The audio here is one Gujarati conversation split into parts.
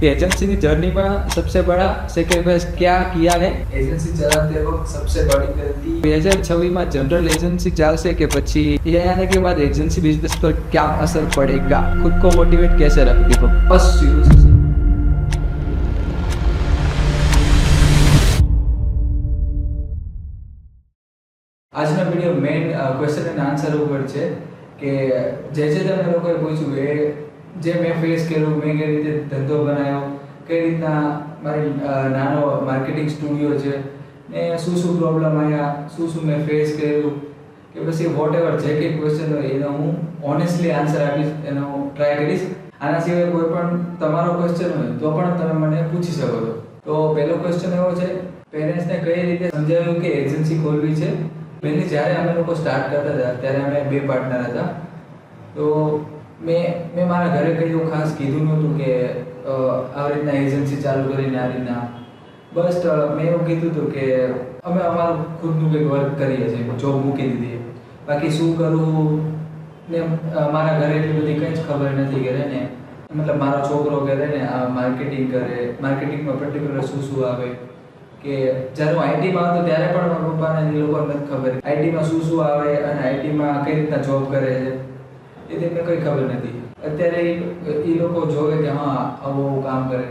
एजेंसी की जर्नी में सबसे बड़ा सेक्रीफाइस क्या किया है? एजेंसी चलाते वक्त सबसे बड़ी गलती 2026 में जनरल एजेंसी ચાલશે કે પછી ये आने के बाद एजेंसी बिजनेस पर क्या असर पड़ेगा? खुद को मोटिवेट कैसे रखती हो? बस शुरू से આજનો video main question and answer ઉપર છે કે જે તમે લોકોએ પૂછ્યું એ જે મેં ફેસ કર્યું, મેં કઈ રીતે ધંધો બનાવ્યો, કઈ રીતના મારી નાનો માર્કેટિંગ સ્ટુડિયો છે ને શું પ્રોબ્લેમ આવ્યા, શું મેં ફેસ કર્યું કે પછી વોટ એવર જે કંઈ ક્વેશ્ચન હોય એનો હું ઓનેસ્ટલી આન્સર આપીશ, એનો ટ્રાય કરીશ. આના સિવાય કોઈ પણ તમારો ક્વેશ્ચન હોય તો પણ તમે મને પૂછી શકો છો. તો પહેલો ક્વેશ્ચન એવો છે, પેરેન્ટ્સને કઈ રીતે સમજાવ્યું કે એજન્સી ખોલવી છે. પહેલી જ્યારે અમે લોકો સ્ટાર્ટ કરતા હતા ત્યારે અમે બે પાર્ટનર હતા. તો મેં મારા ઘરે કંઈ એવું ખાસ કીધું નહોતું કે આવી રીતના એજન્સી ચાલુ કરીને આ રીતના. બસ મેં એવું કીધું હતું કે અમે અમારું ખુદનું કંઈક વર્ક કરીએ છીએ, જોબ મૂકી દીધી. બાકી શું કરવું ને મારા ઘરે એટલી બધી કંઈ જ ખબર નથી કરે ને, મતલબ મારો છોકરો કરે ને આ માર્કેટિંગ કરે, માર્કેટિંગમાં પર્ટિક્યુલર શું આવે કે જ્યારે હું આઈટીમાં હતો ત્યારે પણ મારા પપ્પાને એ લોકોને નથી ખબર આઈટીમાં શું આવે અને આઈટીમાં કઈ રીતના જોબ કરે છે એ તેમને કંઈ ખબર નથી. અત્યારે એ લોકો જોવે કે હા આવું કામ કરે,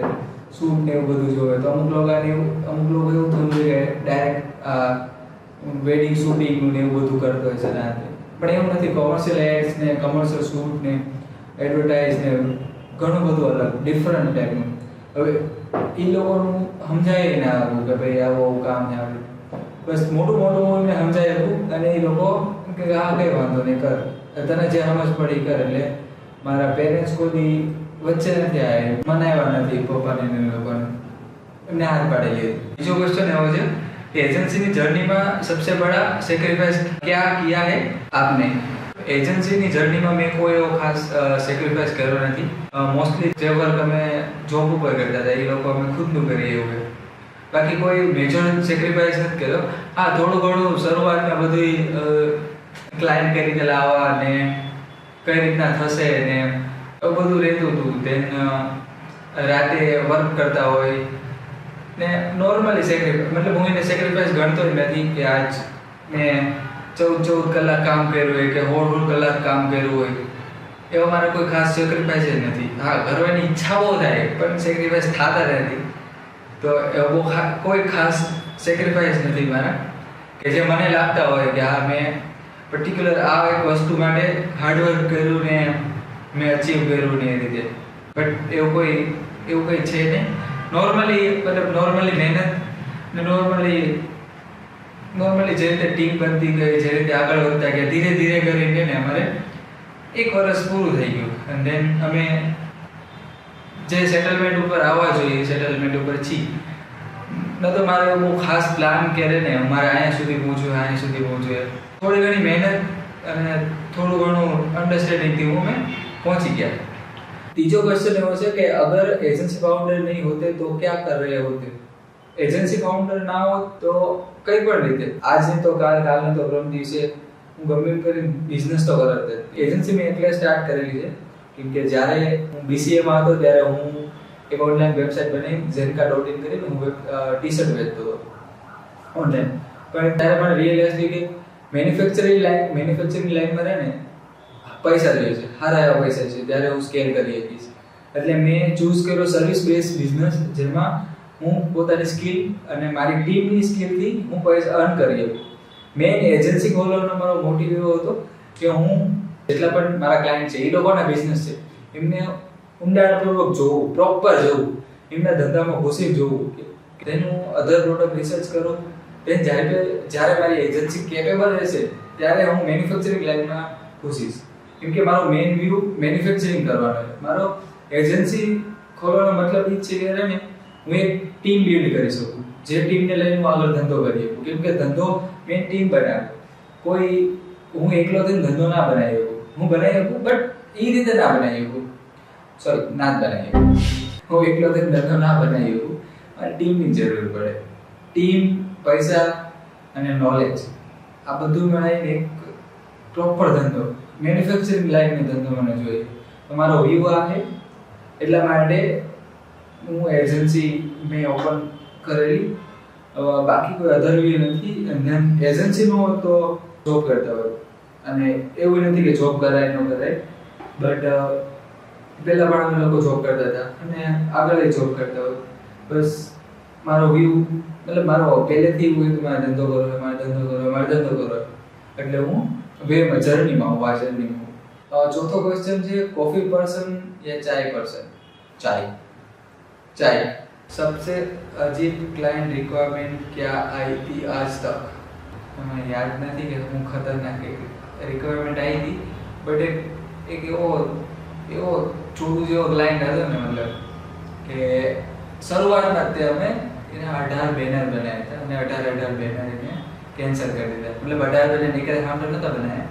શૂટ ને એવું બધું જોવે. તો અમુક લોકો એવું થયું કે ડાયરેક્ટ વેડિંગ શૂટિંગનું ને એવું બધું કરતો હોય છે રાતે. પણ એવું નથી. કોમર્શિયલ એડ્સ ને કમર્શિયલ શૂટ ને એડવર્ટાઇઝ ને ઘણું બધું અલગ ડિફરન્ટ ટાઈપનું. હવે એ લોકોનું સમજાય ના આવ્યું કે ભાઈ આવું કામ ને આવે. બસ મોટું એમને સમજાય હતું અને એ લોકો કે હા કંઈ વાંધો નહીં કર, તને જે સમજ પડી કર. એટલે મારા પેરેન્ટ્સ કોઈ વચ્ચે નથી આવ્યા, મનાવ્યા નથી પપ્પાને ને લોકોને, એમને હાથ પાડી લીધી. બીજો ક્વેશ્ચન એવો છે कि एजेंसी की जर्नी में सबसे बड़ा सेक्रीफाइस क्या किया है आपने? एजेंसी की जर्नी में मैं कोई खास सेक्रीफाइस करो नहीं. मोस्टली जे वर्क अमे जॉब पर करता था ये लोग अमे खुदનું કરીએ એવું. બાકી કોઈ મેજર સેક્રીફાઈસ નથી કર્યો. હા, થોડું ઘણું શરૂઆતમાં બધું ક્લાયન્ટ કઈ રીતે લાવવા ને કઈ રીતના થશે ને એવું બધું રહેતું હતું. દેન રાતે વર્ક કરતા હોય ને નોર્મલી સેક્રીફાઈસ, मतलब હું એને સેક્રીફાઈસ ગણતો જ નથી કે આજ મેં 14 કલાક કામ કર્યું હોય કે 16 કલાક કામ કર્યું હોય. એવા મારા કોઈ ખાસ સેક્રીફાઈસ જ નથી. હા, કરવાની ઈચ્છા બહુ થાય પણ સેક્રીફાઈસ થતા નથી. તો એવો કોઈ ખાસ સેક્રીફાઈસ નથી મારા કે જે મને લાગતા હોય કે હા મેં પર્ટિક્યુલર આ એક વસ્તુ માટે હાર્ડવર્ક કર્યું ને મેં અચીવ કર્યું ને એ રીતે. બટ એવું કંઈ છે નહીં. નોર્મલી મહેનત ને નોર્મલી જે રીતે ટીમ બનતી ગઈ, જે રીતે આગળ વધતા ગયા, ધીરે ધીરે કરીને ને અમારે 1 વર્ષ પૂરું થઈ ગયું. અને દેન અમે જે સેટલમેન્ટ ઉપર આવવા જોઈએ સેટલમેન્ટ ઉપર છીએ. ન તો મારે બહુ ખાસ પ્લાન કરે ને અમારે અહીંયા સુધી પહોંચવું. થોડી ઘણી મહેનત અને થોડું ઘણું અન્ડરસ્ટેન્ડિંગથી અમે પહોંચી ગયા. तीसरा क्वेश्चन है वैसे कि अगर एजेंसी फाउंडर नहीं होते तो क्या कर रहे होते? एजेंसी फाउंडर ना हो तो कई पण રીતે આજ નહીં તો કાલ નહીં તો પરમ દિવસે હું ગમે કરી બિઝનેસ તો કરત. એજન્સી મેં એટલે સ્ટાર્ટ કરેલી છે કેમ કે જ્યારે હું BCA માં હતો ત્યારે હું એક ઓનલાઈન વેબસાઈટ બનાવી zenka.in કરીને હું ટી-શર્ટ વેચતો હતો ઓનલાઈન. પણ ત્યારે મને રિયલાઇઝ થઈ કે મેન્યુફેક્ચરિંગ લાઈનમાં રહે ને પૈસા જોઈએ છે, સારા એવા પૈસા છે, ત્યારે હું સ્કેલ કરી શકીશ. એટલે મેં ચૂઝ કર્યો સર્વિસ બેઝ બિઝનેસ, જેમાં હું પોતાની સ્કિલ અને મારી ટીમની સ્કિલથી હું પૈસા અર્ન કરી શકું. મેઇન એજન્સી ખોલવાનો મારો મોટિવ એવો હતો કે હું જેટલા પણ મારા ક્લાયન્ટ છે એ લોકોના બિઝનેસ છે એમને ઊંડાણપૂર્વક જોવું, પ્રોપર જોવું, એમના ધંધામાં ઘૂસી જોવું, તેનું અધર પ્રોડક્ટ રિસર્ચ કરું. then જ્યારે મારી એજન્સી કેપેબલ રહેશે ત્યારે હું મેન્યુફેક્ચરિંગ લાઈનમાં ઘૂસીશ. કેમ કે મારો મેઇન વ્યૂ મેન્યુફેક્ચરિંગ કરવાનો છે. મારો એજન્સી ખોલવાનો મતલબ એ છે કે હું એક ટીમ બિલ્ડ કરી શકું, જે ટીમને લઈને હું આગળ ધંધો કરી શકું. કેમ કે ધંધો મેં ટીમ બનાવ્યો. કોઈ હું એકલો થઈને ધંધો ના બનાવી શકું. હું બનાવી શકું બટ એ રીતે ના બનાવી શકું. ના જ બનાવી શકું. હું એકલો થઈને ધંધો ના બનાવી શકું. અને ટીમની જરૂર પડે. ટીમ, પૈસા અને નોલેજ આ બધું મળીને એક પ્રોપર ધંધો, મેન્યુફેક્ચરિંગ લાઈનનો ધંધો મને જોઈએ. તો મારો વ્યૂ આ છે. એટલા માટે હું એજન્સી મેં ઓપન કરેલી, બાકી કોઈ અધર વે નથી. અને એજન્સી નો તો જોબ કરતા હોય, અને એવું નથી કે જોબ કરાય ન કરાય, બટ પહેલા પણ અમે લોકો જોબ કરતા હતા અને આગળ જોબ કરતા હોય. બસ મારો વ્યૂ મતલબ મારો પહેલેથી એવું કે મારે ધંધો કરવો હોય, મારે ધંધો કરવો, એટલે હું વેમાં જર્નીમાં હું આ જર્નીમાં. ચોથો ક્વેશ્ચન છે, कॉफी पर्सन या चाय पर्सन? चाय. सबसे अजीब क्लाइंट रिक्वायरमेंट क्या आई थी आज तक? મને યાદ નથી કે હું ખતરનાક રિક્વાયરમેન્ટ આવી હતી, બટ એક એવો ચોડું જેવો ક્લાયન્ટ હતો ને, મતલબ કે શરૂઆતમાં તે અમે એના 18 બેનર બનાવ્યા હતા અને 18 બેનર એને કેન્સલ કરી દીધા. મતલબ 18 બેનર એક સામે નહોતા બનાવ્યા,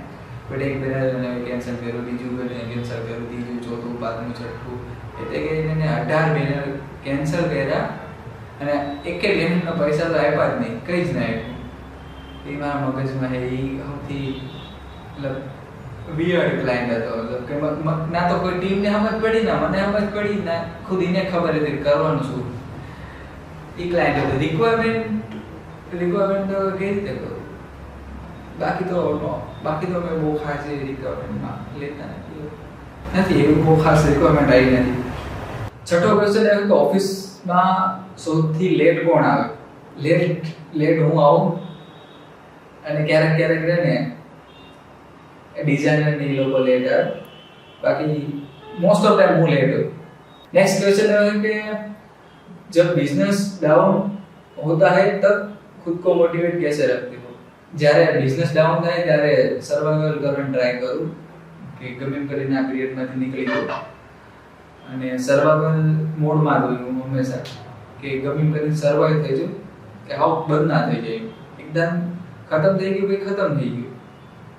બટ એક બેનર એને કેન્સલ કર્યું, બીજું બેનર કેન્સલ કર્યું, ત્રીજું, ચોથું, પાંચમું, છઠ્ઠું, એટલે કે એને 18 બેનર કેન્સલ કર્યા અને એક બેનરના પૈસા તો આપ્યા જ નહીં, કંઈ જ ના આપ્યું. એ મારા મગજમાં એ સૌથી મતલબ વિયર્ડ ક્લાયન્ટ હતો. કે ના તો કોઈ ટીમને સમજ પડી, ના મને સમજ પડી, ના ખુદ એને ખબર હતી કરવાનું શું. એ ક્લાયન્ટ હતો. રિક્વાયરમેન્ટ તો કઈ રીતે કરું, બાકી તો અમે બહુ ખાસ રિક્વાયરમેન્ટમાં લેતા નથી, એવું બહુ ખાસ રિક્વાયરમેન્ટ આવી નથી. છઠ્ઠો ક્વેશ્ચન એ કે ઓફિસમાં સૌથી લેટ કોણ આવે? લેટ હું આવું, અને ક્યારેક રહે ને ડિઝાઇનર ને એ લોકો લેટ આવે, બાકી મોસ્ટ ઓફ ટાઈમ હું लेट हूँ। नेक्स्ट क्वेश्चन है कि जब बिजनेस डाउन होता है तब खुद को मोटिवेट कैसे रखते हो? જ્યારે બિઝનેસ ડાઉન થાય ત્યારે સર્વાઈવલ કરવાનો ટ્રાય કરું કે ગમે કરીને આ પીરિયડમાંથી નીકળી જાઉં, અને સર્વાઈવલ મોડમાં જ હું હંમેશા કે ગમે કરીને સર્વાઈવ થઈ જાઉં, કે આઉટ બંધ ના થઈ જાય. એકદમ ખતમ થઈ ગયું ભાઈ ખતમ થઈ ગયું,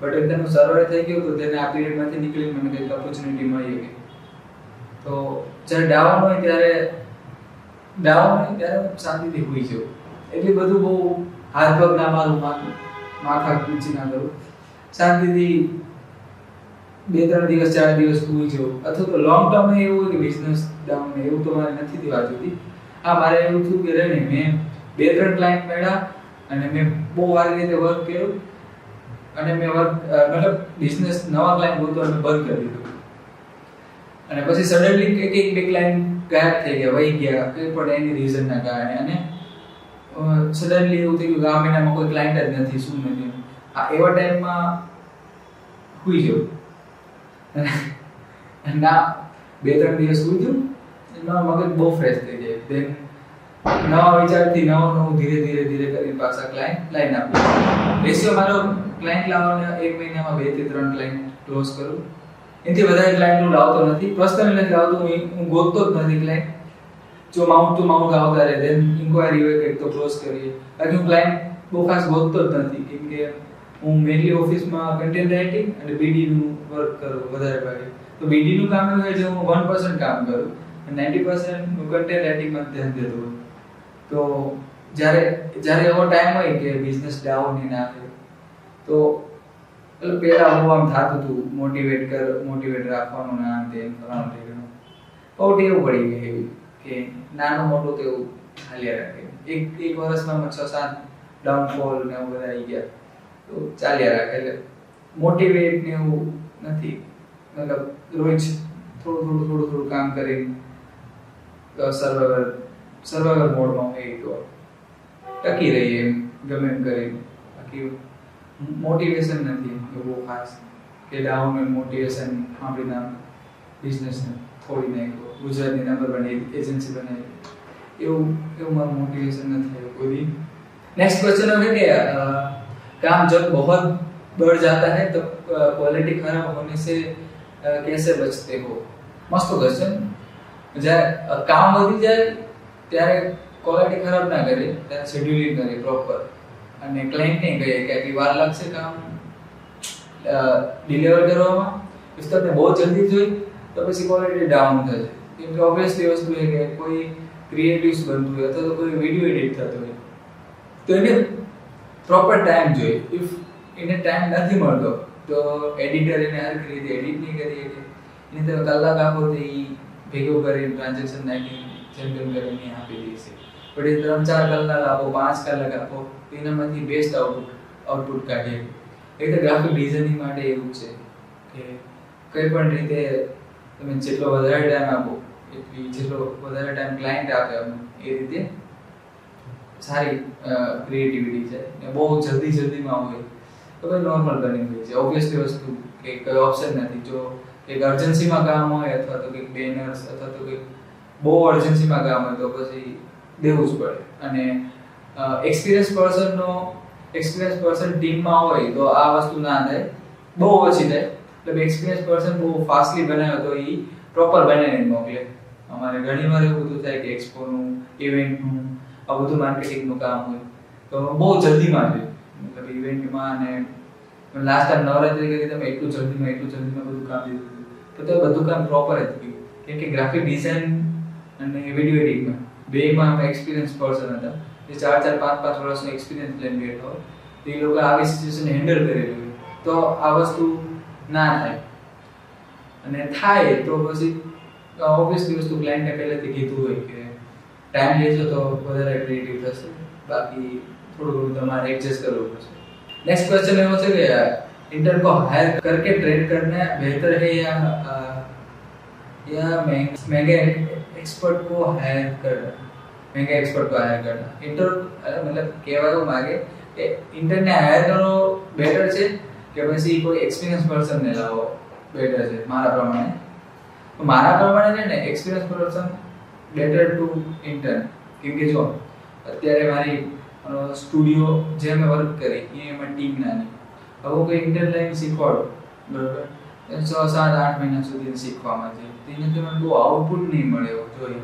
બટ એકદમ સર્વાઈવ થઈ ગયું તો તેને આ પીરિયડમાંથી નીકળી મને કંઈક ઓપોર્ચ્યુનિટી મળી ગઈ. તો જ્યારે ડાઉન હોય ત્યારે શાંતિથી હોઈ જાઉં, એટલે બધું બહુ હાથ પગ ના મારું, માથા કૂચી ના કરું, શાંતિથી 2-3 દિવસ 4 દિવસ હોઈ જાઉં. અથવા તો લોંગ ટર્મ એવું હોય કે બિઝનેસ ડાઉન એવું તો મારે નથી થવા જોતી. હા, મારે એવું થયું કે રહે ને મેં 2-3 ક્લાયન્ટ મળ્યા અને મેં બહુ સારી રીતે વર્ક કર્યું, અને મેં મતલબ બિઝનેસ નવા ક્લાયન્ટ ગોતવાનું બંધ કરી દીધું, અને પછી સડનલી એક બે ક્લાયન્ટ ગાયબ થઈ ગયા, વહી ગયા, કંઈ પણ એની રીઝનના કારણે, અને સડનલી એવું થયું કે આ મહિનામાં કોઈ ક્લાયન્ટ જ નથી, શું નથી. આ એવા ટાઈમમાં સુઈ જાઉં, ના 2-3 દિવસ સુઈ જાઉં, એમાં મગજ બહુ ફ્રેશ થઈ જાય. દેન નવા વિચારથી નવું ધીરે કરીને પાછા ક્લાયન્ટ લાઈન આપું. રેશિયો મારો ક્લાયન્ટ લાવવાનો 1 મહિનામાં 2 થી 3 ક્લાયન્ટ ક્લોઝ કરું. એનાથી વધારે ક્લાયન્ટ હું લાવતો નથી, પર્સનલી નથી લાવતો, હું ગોતતો જ નથી ક્લાયન્ટ. જો માઉન્ટ ટુ માઉન્ટ આવતા રહે, દેન ઇન્ક્વાયરી હોય કંઈક તો ક્લોઝ કરીએ. બાકી હું ક્લાયન્ટ બહુ ખાસ ગોતતો જ નથી, કેમ કે હું મેનલી ઓફિસમાં કન્ટેન્ટ રાઇટિંગ અને બીડીનું વર્ક કરું વધારે ભાગે. તો બીડીનું કામ એવું છે જે હું 1% કામ કરું અને 90% હું કન્ટેન્ટ રાઇટિંગમાં ધ્યાન દેતો હોઉં. તો જ્યારે એવો ટાઈમ હોય કે બિઝનેસ ડાઉન ને ના થાય, તો પહેલા હું આમ થતું હતું મોટિવેટ રાખવાનું, ના તેમ કરવાનું, બહુ ટેવ પડી ગઈ એવી કે નાનું મોટું તો એવું ચાલ્યા રાખે. એક વર્ષમાં 6-7 ડાઉનફોલ ને એવું બધા આવી ગયા, તો ચાલ્યા રાખે. એટલે મોટિવેટ ને એવું નથી, મતલબ રોજ થોડું કામ કરીને સર્વાઈવલ મોડમાં હોય તો ટકી રહીએ એમ ગમે એમ કરીને. બાકી મોટિવેશન નથી એવું ખાસ કે ડાઉન મોટિવેશન આપણી નામ બિઝનેસને થોડી નાખ્યો, ગુજરાતની નંબર 1 એજન્સી બનાવી, એવું મારું મોટિવેશન નથી કોઈ દી. नेक्स्ट क्वेश्चन है कि काम जब बहुत बढ़ जाता है तो क्वालिटी खराब होने से कैसे बचते हो? मस्त क्वेश्चन. જ્યારે કામ વધી જાય ત્યારે ક્વોલિટી ખરાબ ના કરે, ત્યારે શેડ્યુલિંગ કરે પ્રોપર, અને ક્લાયન્ટને કહે કે આટલી વાર લાગશે કામ ડિલિવર કરવામાં, if તમને બહુ જલ્દી જોઈએ તો પછી ક્વોલિટી ડાઉન થશે. કેમ કે ઓબ્વિયસલી વસ્તુ છે કે કોઈ ક્રિએટિવ્સ બનતું હોય અથવા તો કોઈ વિડીયો એડિટ થતો હોય, તો એને પ્રોપર ટાઈમ જોઈએ. ઇફ એને ટાઈમ નથી મળતો તો એડિટર એને હરખી રીતે એડિટ નહીં કરી શકે, એને તમે કલાક આપો તો એ ભેગું કરીને ટ્રાન્ઝેક્શન નાખીને જેમ તેમ કરીને આપી દઈએ છીએ. પણ એ 3-4 કલાક આપો, 5 કલાક આપો, તો એનામાંથી બેસ્ટ આઉટપુટ કાઢીએ. એ તો ગ્રાફિક ડિઝાઇનિંગ માટે એવું છે કે કઈ પણ રીતે તમે જેટલો વધારે ટાઈમ આપો જેટલો વધારે ટાઈમ ક્લાયન્ટ આપે એ રીતે સારી ક્રિએટિવિટી છે ને બહુ જલ્દીમાં હોય તો ભાઈ નોર્મલ બની ગઈ છે. ઓબ્વિયસલી વસ્તુ કે કોઈ ઓપ્શન નથી. જો એક અર્જન્સીમાં કામ હોય અથવા તો કંઈક બેનર્સ અથવા તો કંઈક બહુ અર્જન્સીમાં કામ હોય તો પછી દેવું જ પડે. અને એક્સપિરિયન્સ પર્સન ટીમમાં હોય તો આ વસ્તુ ના થાય, બહુ ઓછી થાય. એટલે એક્સપિરિયન્સ પર્સન બહુ ફાસ્ટલી બનાવ્યો તો એ પ્રોપર બનાવીને મોકલે. અમારે ઘણી વાર એવું બધું થાય કે એક્સપોનું, ઇવેન્ટનું, આ બધું માર્કેટિંગનું કામ હોય તો બહુ જલ્દીમાં છે. મતલબ ઇવેન્ટમાં અને લાસ્ટ ટાઈમ નવરાત્રી કરી તમે એટલું જલ્દીમાં બધું કામ દીધું તો બધું કામ પ્રોપર જ થયું. કેમ કે ગ્રાફિક ડિઝાઇન અને વિડીયો એડિટિંગમાં બેમાં અમે એક્સપિરિયન્સ પર્સન હતા જે 4-5 વર્ષનો એક્સપિરિયન્સ લઈને બેઠો હોય તો એ લોકો આવી સિચ્યુએશન હેન્ડલ કરેલી હોય તો આ વસ્તુ ના થાય. અને થાય તો પછી ઓબ્વિયસલી વસ્તુ ક્લાયન્ટે પહેલેથી કીધું હોય કે ટાઈમ લેજો તો વધારે ક્રિએટિવ થશે, બાકી થોડું ઘણું તમારે એડજસ્ટ કરવું પડશે. नेक्स्ट क्वेश्चन एवो છે કે इंटर्न को हायर करके ट्रेन करना बेहतर है या महंगे एक्सपर्ट को हायर करना. इंटर्न मतलब કહેવા એવું માંગે કે इंटर्न ने हायर करनो बेटर છે કે પછી કોઈ એક્સપિરિયન્સ પર્સન ને લાવો બેટર છે. મારા પ્રમાણે છે ને experience person better to intern. કેમ કે જો અત્યારે મારી સ્ટુડિયો જે મેં વર્ક કરી એમાં ટીમ નાની. હવે કોઈ ઇન્ટર્ન લાઈન શીખવાડો બરોબર 6-7-8 મહિના સુધી શીખવામાં છે તેનાથી મને બહુ આઉટપુટ નહીં મળે એવું જોઈએ.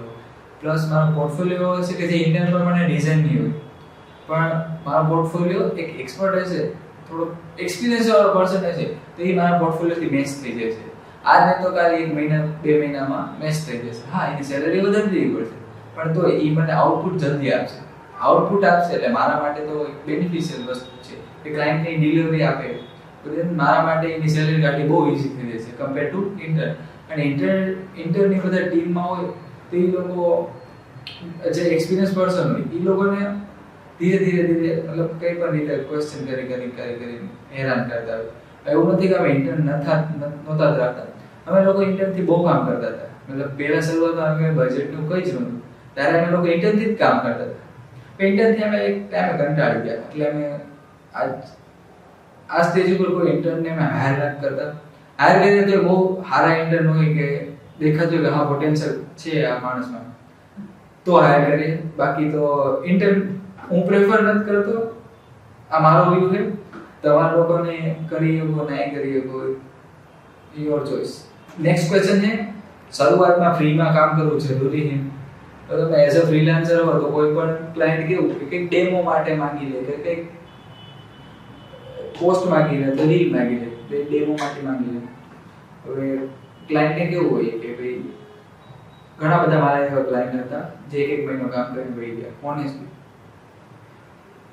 પ્લસ મારો પોર્ટફોલિયો એવો છે કે જે ઇન્ટર્ન પ્રમાણે ડિઝાઇન નહીં હોય પણ મારો પોર્ટફોલિયો એક એક્સપર્ટ હશે, થોડો એક્સપિરિયન્સ વાળો પર્સન હશે તો એ મારા પોર્ટફોલિયોથી મેચ થઈ જશે. આજ નહીં તો કાલે 1 મહિના 2 મહિનામાં મેચ થઈ જશે. હા, એની સેલરી વધારે દેવી પડશે પણ તો એ મને આઉટપુટ જલ્દી આપશે. આઉટપુટ આપશે એટલે મારા માટે તો એક બેનિફિશિયલ વસ્તુ છે કે ક્લાયન્ટની ડિલિવરી આપે તો મારા માટે એની સેલરી કાઢી બહુ ઈઝી થઈ જશે કમ્પેર ટુ ઇન્ટર્ન. અને ઇન્ટર્નની બધા ટીમમાં હોય તો એ લોકો જે એક્સપિરિયન્સ પર્સન હોય એ લોકોને ધીરે મતલબ કઈ પણ રીતે ક્વેશ્ચન કરી હેરાન કરતા હોય. એવું નથી કે અમે ઇન્ટર્ન નહોતા જ રાખતા, અમે લોકો ઇન્ટર્નથી બહુ કામ કરતા હતા. મતલબ પહેલા શરૂઆતમાં અમે બજેટનું કંઈ જ નહોતું ત્યારે અમે લોકો ઇન્ટર્નથી જ કામ કરતા હતા. ઇન્ટર્નથી અમે એક ટાઈમે કંટાળી ગયા એટલે અમે આ સ્ટેજ ઉપર કોઈ ઇન્ટર્નને અમે હાયર નથી કરતા. હાયર કરીએ તો બહુ સારા ઇન્ટર્ન હોય કે દેખાતું કે હા પોટેન્શિયલ છે આ માણસમાં તો હાયર કરીએ. બાકી તો ઇન્ટર્ન હું પ્રેફર નથી કરતો. આ મારો વ્યૂ છે. તમારા લોકોને કરી શકો નહીં કરી શકો યોર ચોઇસ. નેક્સ્ટ ક્વેશ્ચન છે શરૂઆતમાં ફ્રીમાં કામ કરવું જરૂરી છે? તો તમે એઝ અ ફ્રીલાન્સર હો તો કોઈ પણ ક્લાયન્ટ કેવું કે કંઈક ડેમો માટે માંગી લે કે કંઈક પોસ્ટ માંગી લે, દલીલ માંગી લે, ડેમો માટે માંગી લે. હવે ક્લાયન્ટને કેવું હોય કે ભાઈ ઘણા બધા મારા એવા ક્લાયન્ટ હતા જે 1 મહિનો કામ કરીને વહી ગયા. ઓનેસ્ટલી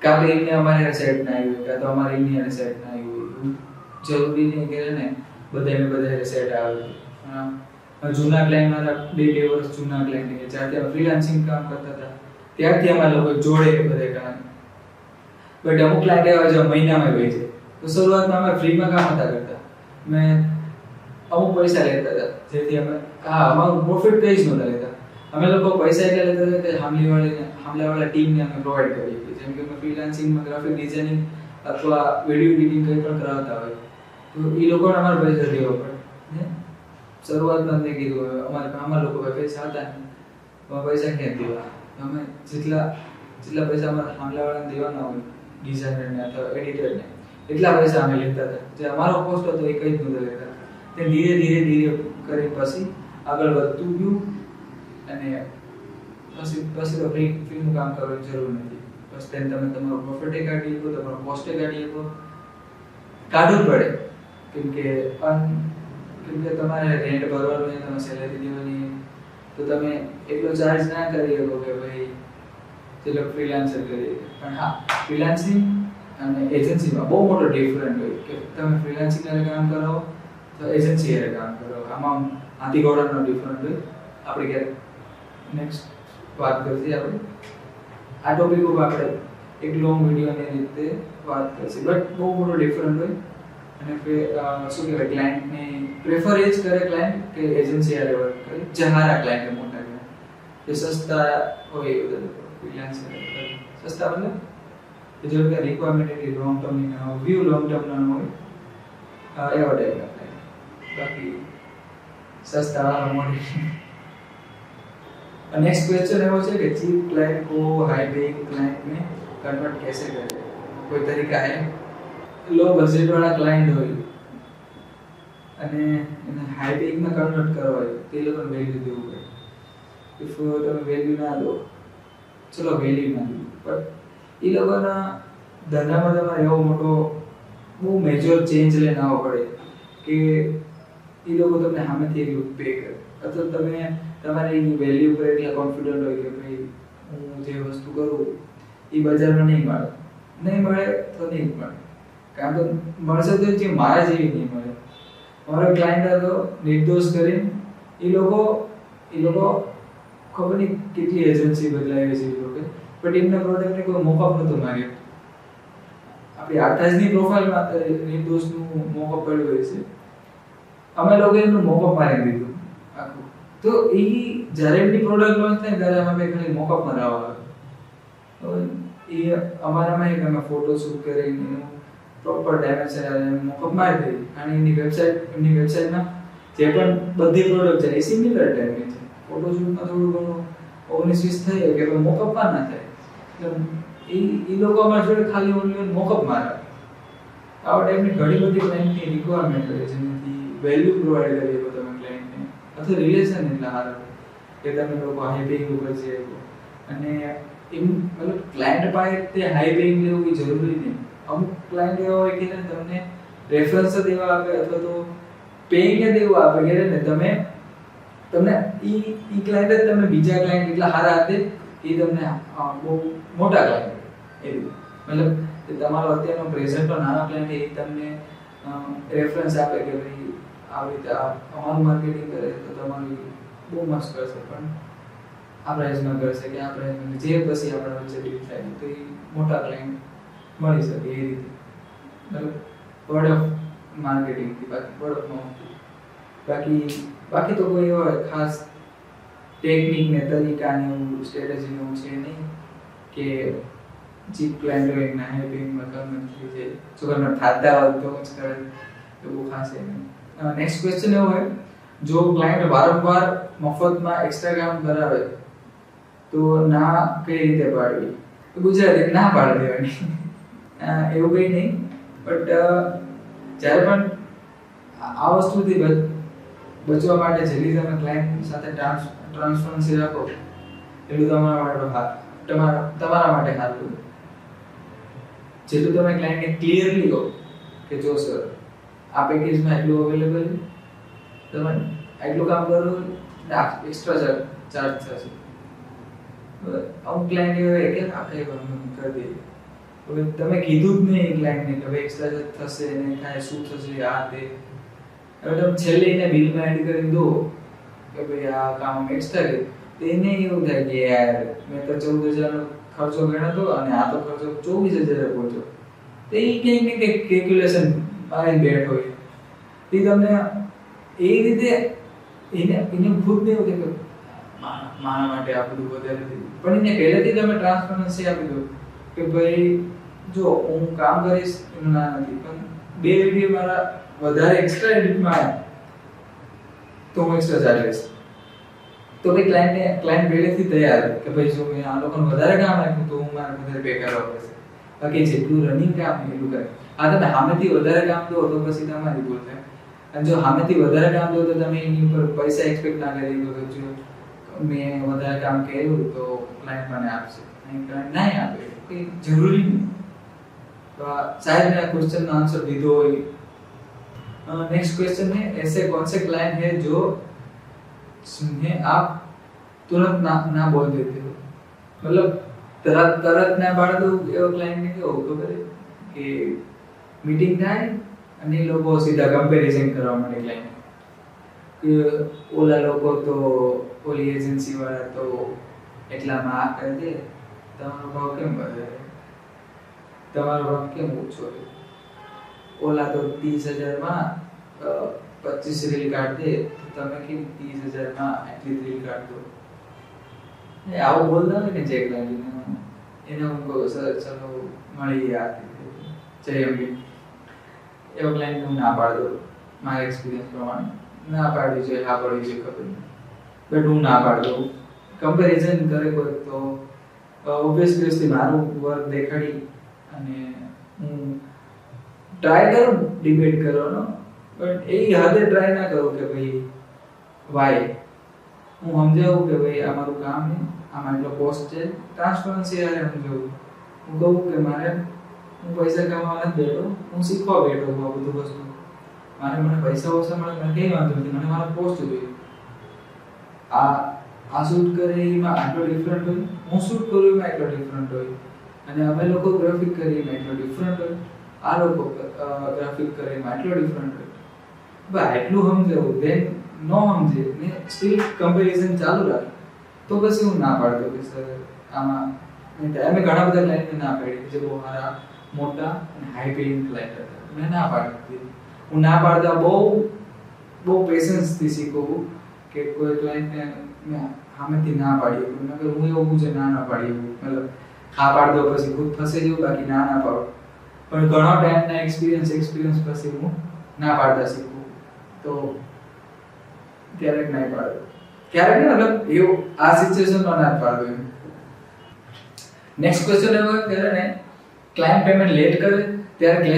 કાં તો એમને અમારે સેટ ના આવ્યું કાં તો અમારે એમની સેટ ના આવ્યું. જરૂરી નહીં કે ને બધાને સેટ આવે. જૂના ક્લાયન્ટ મારા 2 વર્ષ જૂના ક્લાયન્ટ કે જ્યાંથી અમે ફ્રીલાન્સિંગ કામ કરતા હતા ત્યારથી અમારા લોકો જોડે બધે કામ. બટ અમુક ક્લાયન્ટ એવા જે મહિનામાં હોય છે તો શરૂઆતમાં અમે ફ્રીમાં કામ હતા કરતા. મેં અમુક પૈસા લેતા હતા જેથી અમે અમારું પ્રોફિટ કઈ જ નહોતા લેતા. અમે લોકો પૈસા એટલે લેતા હતા કે સામેવાળા ટીમને અમે પ્રોવાઈડ કરીએ છીએ. જેમ કે અમે ફ્રીલાન્સિંગમાં ગ્રાફિક ડિઝાઇનિંગ અથવા વિડીયો એડિટિંગ કંઈ પણ કરાવતા હોય તો એ લોકોને અમારે પૈસા દેવા પડે. શરૂઆતમાં મેં કીધું અમારા લોકો પૈસા હતા ને તો પૈસા ક્યાં દેવા? અમે જેટલા પૈસા અમારા સામેવાળાને દેવાના હોય ડિઝાઇનરને અથવા એડિટરને એટલા પૈસા અમે લેતા હતા. જે અમારો કોસ્ટ હતો એ કંઈ જ નહોતા લેતા. તે ધીરે કરી પછી આગળ વધતું ગયું અને પછી તો ફ્રીનું કામ કરવાની જરૂર નથી. બસ તેને તમે તમારો પ્રોફિટે કાઢી શકો, તમારો કોસ્ટે કાઢી શકો. કાઢવું પડે કેમ કે તમારે રેન્ટ ભરવાનું છે, તમે સેલેરી દેવાની તો તમે એટલો ચાર્જ ના કરી શકો કે ભાઈ ચલો ફ્રીલાન્સર કરીએ. પણ હા, ફ્રીલાન્સિંગ અને એજન્સીમાં બહુ મોટો ડિફરન્ટ હોય કે તમે ફ્રીલાન્સિંગ કામ કરો તો એજન્સી કામ કરો. આમાં હાથી ઘોડાનો ડિફરન્ટ હોય. આપણે ક્યારે નેક્સ્ટ વાત કરશે આપણે આ ટોપિક ઉપર આપણે એક લોંગ વિડીયોની રીતે વાત કરશે બટ બહુ મોટો ડિફરન્ટ હોય અને શું કહેવાય ક્લાયન્ટને પ્રેફર એ જ કરે ક્લાયન્ટ કે એજન્સી હારે વર્ક કરે જે હારા ક્લાયન્ટ મોટા ક્લાયન્ટ જે સસ્તા હોય એ બધા ફ્રીલાન્સર સસ્તા મતલબ કે જો કે રિક્વાયરમેન્ટ એટલી લોંગ ટર્મની ના હોય વ્યૂ લોંગ ટર્મના ન હોય એવા ટાઈપના ક્લાયન્ટ બાકી सस्ता मॉडल नेक्स्ट क्वेश्चन है वो है कि चीप क्लाइंट को हाई पेइंग क्लाइंट में कन्वर्ट कैसे करें कोई तरीका है लो बजट वाला क्लाइंट हो અને એને હાઈ પેઇંગ માં કન્વર્ટ કરવા હોય તે લોકોને વેલ્યુ દેવું પડે ઇફ તમે વેલ્યુ ના દો ચલો વેલ્યુ ના દો પણ એ લોકોના ધંધામાં તમારે એવો મોટો બહુ મેજર ચેન્જ લઈને આવવો પડે કે એ લોકો તમને સામેથી એટલું પે કરે અથવા તમે તમારી વેલ્યુ પર એટલા કોન્ફિડન્ટ હોય કે ભાઈ હું જે વસ્તુ કરું એ બજારમાં નહીં મળે તો નહીં મળે કારણ કે મળશે તો જે મારા જેવી નહીં મળે મારો ક્લાયન્ટ હતો નિર્દોષ કરીને એ લોકો ખબર નહીં કેટલી એજન્સી બદલાવી છે એ લોકો બટ એમના પ્રોડક્ટને કોઈ મોકઅપ નહોતું માગ્યું આપણી આઠાજની પ્રોફાઇલમાં નિર્દોષનું મોકઅપ પડ્યું હોય છે અમે લોકો એનું મોકઅપ મારી દીધું આખું તો એ જ્યારે એમની પ્રોડક્ટ લોન્ચ થાય ત્યારે અમે ખાલી મોકઅપ મરાવવા એ અમારામાં એક અમે ફોટો શૂટ કરીને એનું પ્રોપર ડાયમેન્શન મોકઅપ મારી દીધી અને એમની વેબસાઇટમાં જે પણ બધી પ્રોડક્ટ છે એ સિમિલર ટાઈપની છે ફોટો શૂટમાં થોડું ઘણું 19-20 થઈ કે પણ મોકઅપમાં ના થાય એટલે એ લોકો અમારા જોડે ખાલી ઓનલી મોકઅપ મારે આવા ટાઈપની ઘણી બધી ક્લાયન્ટની રિક્વાયરમેન્ટ હોય છે જેનાથી વેલ્યુ પ્રોવાઈડ કરીએ તો તમે ક્લાયન્ટને અથવા રિલેશન એટલા સારા કે તમે લોકો હાઈ પેઇંગ ઉપર છે અને એમ મતલબ ક્લાયન્ટ પાસે તે હાઈ પેઇંગ લેવું એ જરૂરી નહીં અમુક ક્લાયન્ટ એવા હોય કે તમને રેફરન્સ જ એવા આપે અથવા તો પેઇંગ જ એવું આપે કે ને તમને ઈ ક્લાયન્ટ જ તમને બીજા ક્લાયન્ટ એટલા સારા આપે કે તમને બહુ મોટા ક્લાયન્ટ એવું મતલબ તમારો અત્યારનો પ્રેઝન્ટનો નાનો ક્લાયન્ટ એ તમને રેફરન્સ આપે કે ભાઈ આવી રીતે અમારું માર્કેટિંગ કરે તો તમારું બહુ મસ્ત કરશે પણ આ પ્રાઇસમાં કરશે કે આ પ્રાઇસમાં જે પછી આપણા વચ્ચે ડીલ થાય તો એ મોટા ક્લાયન્ટ મળી શકે એ રીતે મતલબ વર્ડ ઓફ માર્કેટિંગથી બાકી વર્ડ ઓફ માઉથથી બાકી તો કોઈ એવા ખાસ ટેકનિક ને તરીકા ને એવું સ્ટ્રેટેજી એવું છે નહીં કે ચીપ ક્લાયન્ટ હોય ના હેપિંગમાં કન્વર્ટ થઈ જાય જો કન્વર્ટ થતા હોય તો જ કરે એવું ખાસ છે નહીં નેક્સ્ટ ક્વેશ્ચન એવો હોય જો ક્લાયન્ટ વારંવાર મફતમાં એક્સ્ટ્રા કામ કરાવે તો ના કઈ રીતે પાડવી ગુજરાતી ના પાડી દેવાની એવું કંઈ નહીં બટ જ્યારે પણ આ વસ્તુથી બચવા માટે જેટલી તમે ક્લાયન્ટ સાથે ટ્રાન્સપરન્સી રાખો એટલું તમારા માટે સારું જેટલું તમે ક્લાયન્ટને ક્લિયરલી કહો કે જો સર આ પેકેજમાં એટલું અવેલેબલ છે તમે એટલું કામ કરો એક્સ્ટ્રા ચાર્જ થશે અમુક ક્લાયન્ટ એવા કે આપણે કરી દઈએ હવે તમે કીધું જ નહીં ક્લાયન્ટને કે ભાઈ એક્સ્ટ્રા ચાર્જ થશે ને કાંઈ શું થશે આ તે હવે તમે છેલ્લે એને બિલમાં એડ કરી દો કે ભાઈ આ કામ એક્સ્ટ્રા કર્યું તો એને એવું થાય કે યાર મેં તો 14,000 નો ખર્ચો ગણ્યો હતો અને આ તો ખર્ચો 24,000 પહોંચ્યો તો એ કંઈક ને કંઈક કેલ્ક્યુલેશન મારી બેઠ હોય તે તમને એ રીતે એને ખુદ ને એવું કે મારા માટે આ બધું વધારે થયું પણ એને પહેલેથી તમે ટ્રાન્સપરન્સી આપી દો કે ભાઈ જો હું કામ કરીશ એનું ના નથી પણ 2 વિડીયો મારા વધારે એક્સ્ટ્રા એડિટમાં આવે તો હું એક્સ્ટ્રા ચાર્જ લઈશ તો ભાઈ ક્લાયન્ટ પહેલેથી તૈયાર કે ભાઈ જો મેં આ લોકોને વધારે કામ આપ્યું તો હું મારે વધારે પે કરવા પડશે બાકી જેટલું રનિંગ કામ એટલું કરે આ તમે સામેથી વધારે કામ દો તો પછી તમારી ભૂલ થાય અને જો સામેથી વધારે કામ દો તો તમે એની ઉપર પૈસા એક્સપેક્ટ ના કરી દો કે જો મેં વધારે કામ કર્યું તો ક્લાયન્ટ મને આપશે નહીં ક્લાયન્ટ નહીં આપે કંઈ જરૂરી નહીં तो शायद मैं क्वेश्चन का आंसर दे दो। नेक्स्ट क्वेश्चन है ऐसे कौन से क्लाइंट है जो जिन्हें आप तुरंत ना बोल देते हो, मतलब तरत ना पाड़ दो एवो क्लाइंट ने केवो खबर है कि मीटिंग થાય અને લોકો સીધા કમ્પેરિઝન કરવા માંડે ક્લાયન્ટ કે ઓલા લોકો તો ઓલી એજન્સી વાળા તો એટલામાં આ કરી દે, તમારો ભાવ કેમ વધે, તમારો ભાવ કેમ ઓછો છે? ઓલા તો 30,000 25 રીલ કાઢ દે, તો તમે કેમ 30,000 આટલી રીલ કાઢ દો? આવું બોલતા હોય ને જે ક્લાયન્ટને, એને હું કહું સર ચલો મળીએ આ જય અંબે, એવો ક્લાયન્ટ હું ના પાડ દઉં મારા એક્સપિરિયન્સ પ્રમાણે. ના પાડવી જોઈએ, હા પાડવી જોઈએ ખબર નહીં, બટ હું ના પાડ દઉં. કમ્પેરિઝન કરે કોઈ તો ઓબ્વિયસલી મારું વર્ક દેખાડી અને હું ટ્રાય કરું ડિબેટ કરવાનો, બટ એ હદે ટ્રાય ના કરું કે ભાઈ વાય. હું સમજાવું કે ભાઈ આ મારું કામ છે, આમાં એટલો કોસ્ટ છે, ટ્રાન્સપરન્સી હારે સમજાવું. હું કહું કે મારે હું પૈસા કમાવા નથી બેઠો, હું શીખવા બેઠો છું આ બધું વસ્તુ. મને પૈસા ઓછા મળે મને કંઈ વાંધો નથી, મને મારો પોસ્ટ જોઈએ. આ શૂટ કરે એમાં આટલો ડિફરન્ટ હોય, હું શૂટ કરું એમાં એટલો ડિફરન્ટ હોય, અને અમે લોકો ગ્રાફિક કરીએ એમાં એટલો ડિફરન્ટ હોય, આ લોકો ગ્રાફિક કરે એમાં એટલો ડિફરન્ટ હોય. બસ એટલું સમજાવું, દેન નો સમજે ને સ્ટીલ કમ્પેરિઝન ચાલુ રાખે તો પછી હું ના પાડતો કે સર આમાં. અમે ઘણા બધા ક્લાયન્ટને ના પાડી જે બહુ સારા મોટા અને હાઈ પેઇંગ ક્લાયન્ટ હતા, મેં ના પાડી. હું ના પાડતા બહુ પેશન્સથી શીખવું કે કોઈ ક્લાયન્ટને મેં સામેથી ના પાડી શકું. હું એવું છે ના પાડી શકું, મતલબ હા પાડ દો પછી ખુદ ફસે જવું, બાકી ના પાડો. પણ ઘણા ટાઈમના એક્સપિરિયન્સ પછી હું ના પાડતા શીખવું, તો ક્યારેક ના પાડો, ક્યારેક ને મતલબ એવું આ સિચ્યુએશનમાં ના પાડો એમ. નેક્સ્ટ ક્વેશ્ચન એવો કે ને ક્લાયન્ટ પેમેન્ટ લેટ કરે ત્યારે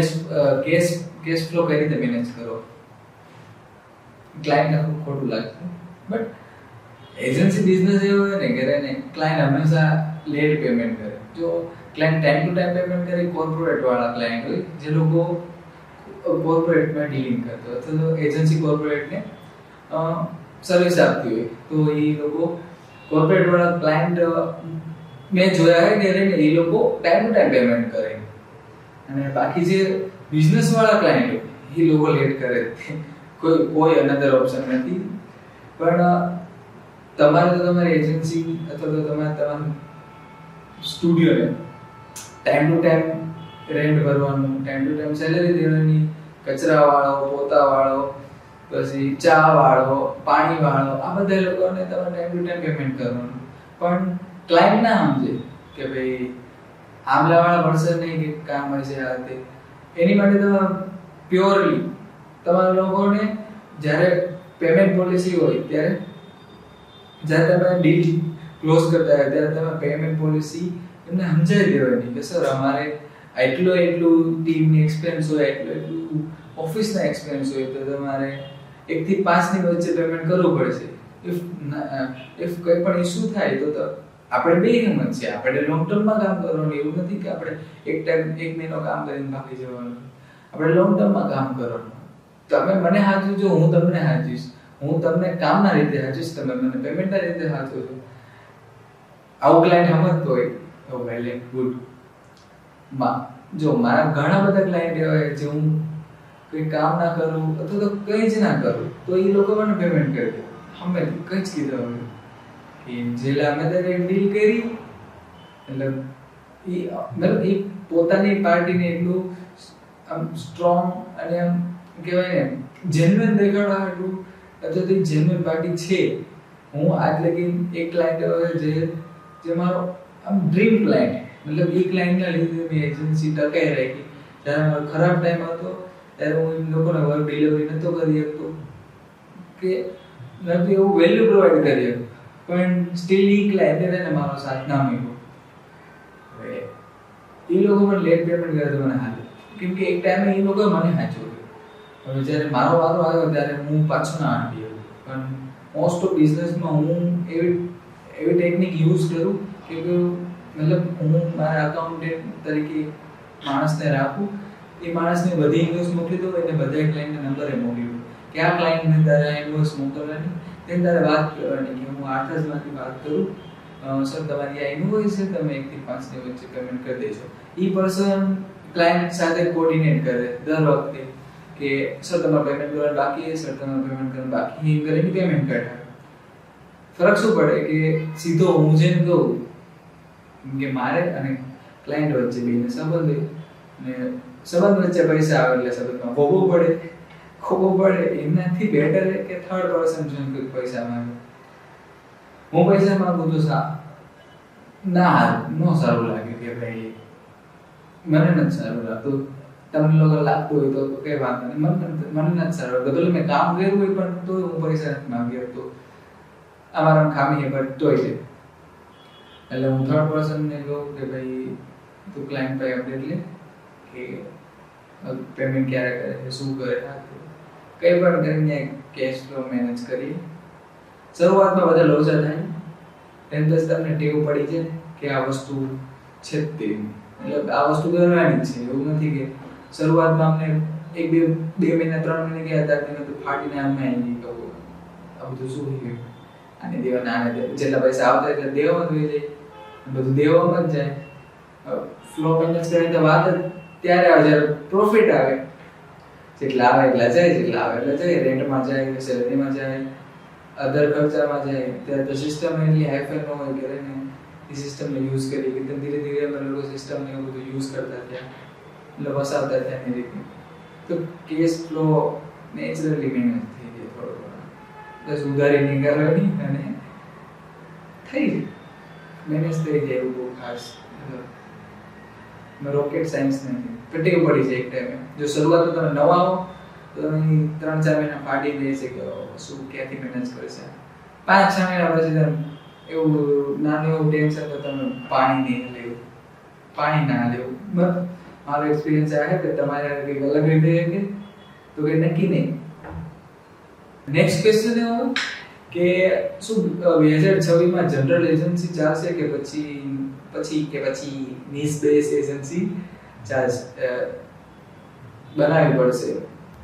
કેશ ફ્લો કઈ રીતે મેનેજ કરો? ક્લાયન્ટને ખોટું લાગશે, બટ એજન્સી બિઝનેસ એવો હોય ને કે ક્લાયન્ટ હંમેશા લેટ પેમેન્ટ કરે. જો client time to time payment કરે, કોર્પોરેટ વાળા ક્લાયન્ટ હોય જે લોકો કોર્પોરેટમાં ડીલિંગ કરતા હોય, અથવા તો એજન્સી કોર્પોરેટને સર્વિસ આપતી હોય, તો એ લોકો કોર્પોરેટ વાળા ક્લાયન્ટ મેં જોયા હોય કે એ લોકો ટાઈમ ટુ ટાઈમ પેમેન્ટ કરે, અને બાકી જે બિઝનેસ વાળા ક્લાયન્ટ હોય એ લોકો લેટ કરે. કોઈ અનધર ઓપ્શન નથી. પણ તમારે તો તમારી એજન્સી અથવા તો તમારું સ્ટુડિયોને ટાઈમ ટુ ટાઈમ રેન્ટ ભરવાનું, ટાઈમ ટુ ટાઈમ સેલેરી દેવાની, કચરા વાળો, પોતા વાળો, પછી ચા વાળો, પાણી વાળો, આ બધા લોકોને તમારે ટાઈમ ટુ ટાઈમ પેમેન્ટ કરવાનું. પણ ક્લાયન્ટ ના સમજે કે ભાઈ આમલા વાળા મળશે નહીં કે કામ હશે આ તે. એની માટે તમે પ્યોરલી તમારા લોકોને જ્યારે પેમેન્ટ પોલિસી હોય ત્યારે જ્યારે તમે ડીલ ક્લોઝ કરતા હોય ત્યારે તમે પેમેન્ટ પોલિસી એમને સમજાવી દેવાની કે સર અમારે એટલું ટીમની એક્સપેન્સ હોય, એટલું ઓફિસના એક્સપેન્સ હોય, તો તમારે 1 થી 5 ની વચ્ચે પેમેન્ટ કરવું પડશે. ઇફ કોઈ પણ ઇશ્યુ થાય તો આપણે બે હિંમત છે, આપણે લોંગ ટર્મમાં કામ કરવાનું, એવું નથી કે આપણે એક મહિનો કામ કરીને બાકી જવાનું. આપણે લોંગ ટર્મમાં કામ કરવાનું. તમે મને હાચવજો, હું તમને હાચવીશ. હું તમને કામના રીતે હાચવીશ, તમે મને પેમેન્ટના રીતે હાચવજો. આવું ક્લાયન્ટ સમજતો હોય તો વેલ એન્ડ ગુડ. જો મારા ઘણા બધા ક્લાયન્ટ એવા જે હું કોઈ કામ ના કરું અથવા તો કંઈ જ ના કરું તો એ લોકો મને પેમેન્ટ કરી દે. અમે કંઈ જ કીધું હવે કે જેલા અમે તો એક ડીલ કરી, એટલે એ પોતાની પાર્ટીને એટલું આમ સ્ટ્રોંગ અને આમ કહેવાય ને જેન્યુઅન દેખાડવા એટલું, અથવા તો જેન્યુઅન પાર્ટી છે. હું આજ લગી એક ક્લાયન્ટ જે મારો આમ ડ્રીમ ક્લાયન્ટ, મતલબ એ ક્લાયન્ટના લીધે મેં એજન્સી ટકાઈ રાખી. જ્યારે મારો ખરાબ ટાઈમ હતો ત્યારે હું એમ લોકોને વર્ક ડિલિવરી નહોતો કરી શકતો કે નથી એવું વેલ્યુ પ્રોવાઈડ કરી શકતો, પણ સ્ટીલ એ ક્લાયન્ટે ને મારો સાથ ના મળ્યો. એ લોકો પણ લેટ પેમેન્ટ કરે તો મને હાલ, કેમ કે એક ટાઈમે એ લોકો મને સાચવ્યું. હવે જ્યારે મારો વારો આવ્યો ત્યારે હું પાછો ના હટી. પણ મોસ્ટ ઓફ બિઝનેસમાં હું એવી ટેકનિક યુઝ કરું કે મતલબ હું મારા અકાઉન્ટન્ટ તરીકે માણસને રાખું, એ માણસને બધી ઇન્વોઇસ મોકલી દઉં, એને બધા ક્લાયન્ટના નંબરે મોકલી દઉં કે આ ક્લાયન્ટને તારે ઇન્વોઇસ મોકલવાની, તેને તારે વાત કરવાની કે હું 8,000માંથી વાત કરું, સર તમારી આ ઇન્વોઇસ છે, તમે 1 થી 5 ની વચ્ચે પેમેન્ટ કરી દેજો. એ પર્સન ક્લાયન્ટ સાથે કોર્ડિનેટ કરે દર વખતે કે સર તમારું પેમેન્ટ કરવાનું બાકી છે, સર તમારું પેમેન્ટ કરવાનું બાકી, એમ કરીને પેમેન્ટ કરે. ફરક શું પડે કે સીધો હું જેને કહું કે મારે અને ક્લાયન્ટ વચ્ચે બેને સંબંધ હોય ને સંબંધ વચ્ચે પૈસા આવે એટલે સંબંધમાં ખોબો પડે એનાથી બેટર કે થર્ડ પર્સન જોઈને કોઈ પૈસા માંગે. હું પૈસા માંગુ તો ન સારું લાગે કે ભાઈ મને નથી સારું લાગતું. તમને લોકો લાગતું હોય તો કઈ વાંધો નહીં, મને નથી સારું લાગતું. ભલે મેં કામ કર્યું હોય પણ તો હું પૈસા નથી માંગી શકતો. અમારા ખામી પણ તોય છે. એટલે હું થર્ડ પર્સનને કહું કે ભાઈ તું ક્લાયન્ટ પાસે અપડેટ લે કે પેમેન્ટ ક્યારે કરે છે, શું કરે, કઈ પણ કરીને કેશ ફ્લો મેનેજ કરીએ. શરૂઆતમાં બધા લોચા થાય, તેમ છતાં તમને ટેવ પડી છે કે આ વસ્તુ છે જ તે, એટલે આ વસ્તુ કરવાની જ છે. એવું નથી કે શરૂઆતમાં અમને બે મહિના 3 મહિના ગયા હતા તેને તો ફાટીને આમ આવી ગઈ કહું આ બધું શું થયું, આને દેવાના આને જેટલા પૈસા આવતા એટલે દેવામાં જ જાય, બધું દેવામાં જ જાય. ફ્લો મેનેજ કરીને તો વાત જ ત્યારે આવે જ્યારે પ્રોફિટ આવે. જેટલા આવે એટલા જાય, જેટલા આવે એટલા જાય, રેન્ટમાં જાય, સેલરીમાં જાય, અધર ખર્ચામાં જાય. ત્યારે તો સિસ્ટમ એટલી હાઈફાઈ ન હોય કે એને એ સિસ્ટમને યુઝ કરી કે ધીરે ધીરે અમે લોકો સિસ્ટમને એવું બધું યુઝ કરતા થયા એટલે વસાવતા થયા એની રીતે. તો કેશ ફ્લો નેચરલી મેનેજ થઈ જાય થોડો ઘણો, બસ ઉધારી નહીં કરવાની અને થઈ જાય મેનેજ થઈ જાય. એવું બહુ ખાસ રોકેટ સાયન્સ નથી, ટેવ પડી જાય એક ટાઈમે. જો શરૂઆતમાં તમે નવા હો તો તમે 3-4 મહિના ફાટી જાય છે કે શું ક્યાંથી મેનેજ કરે છે. 5-6 મહિના પછી તમે એવું નાનું એવું ટેન્શન તો તમે પાણી નહીં લેવું, પાણી ના લેવું. બસ મારો એક્સપિરિયન્સ આ છે કે તમારે કંઈક અલગ રીતે કે તો કંઈ નક્કી નહીં. નેક્સ્ટ ક્વેશ્ચન એવો કે શું 2026માં જનરલ એજન્સી ચાલશે કે પછી નીશ બેઝ એજન્સી બનાવવી પડશે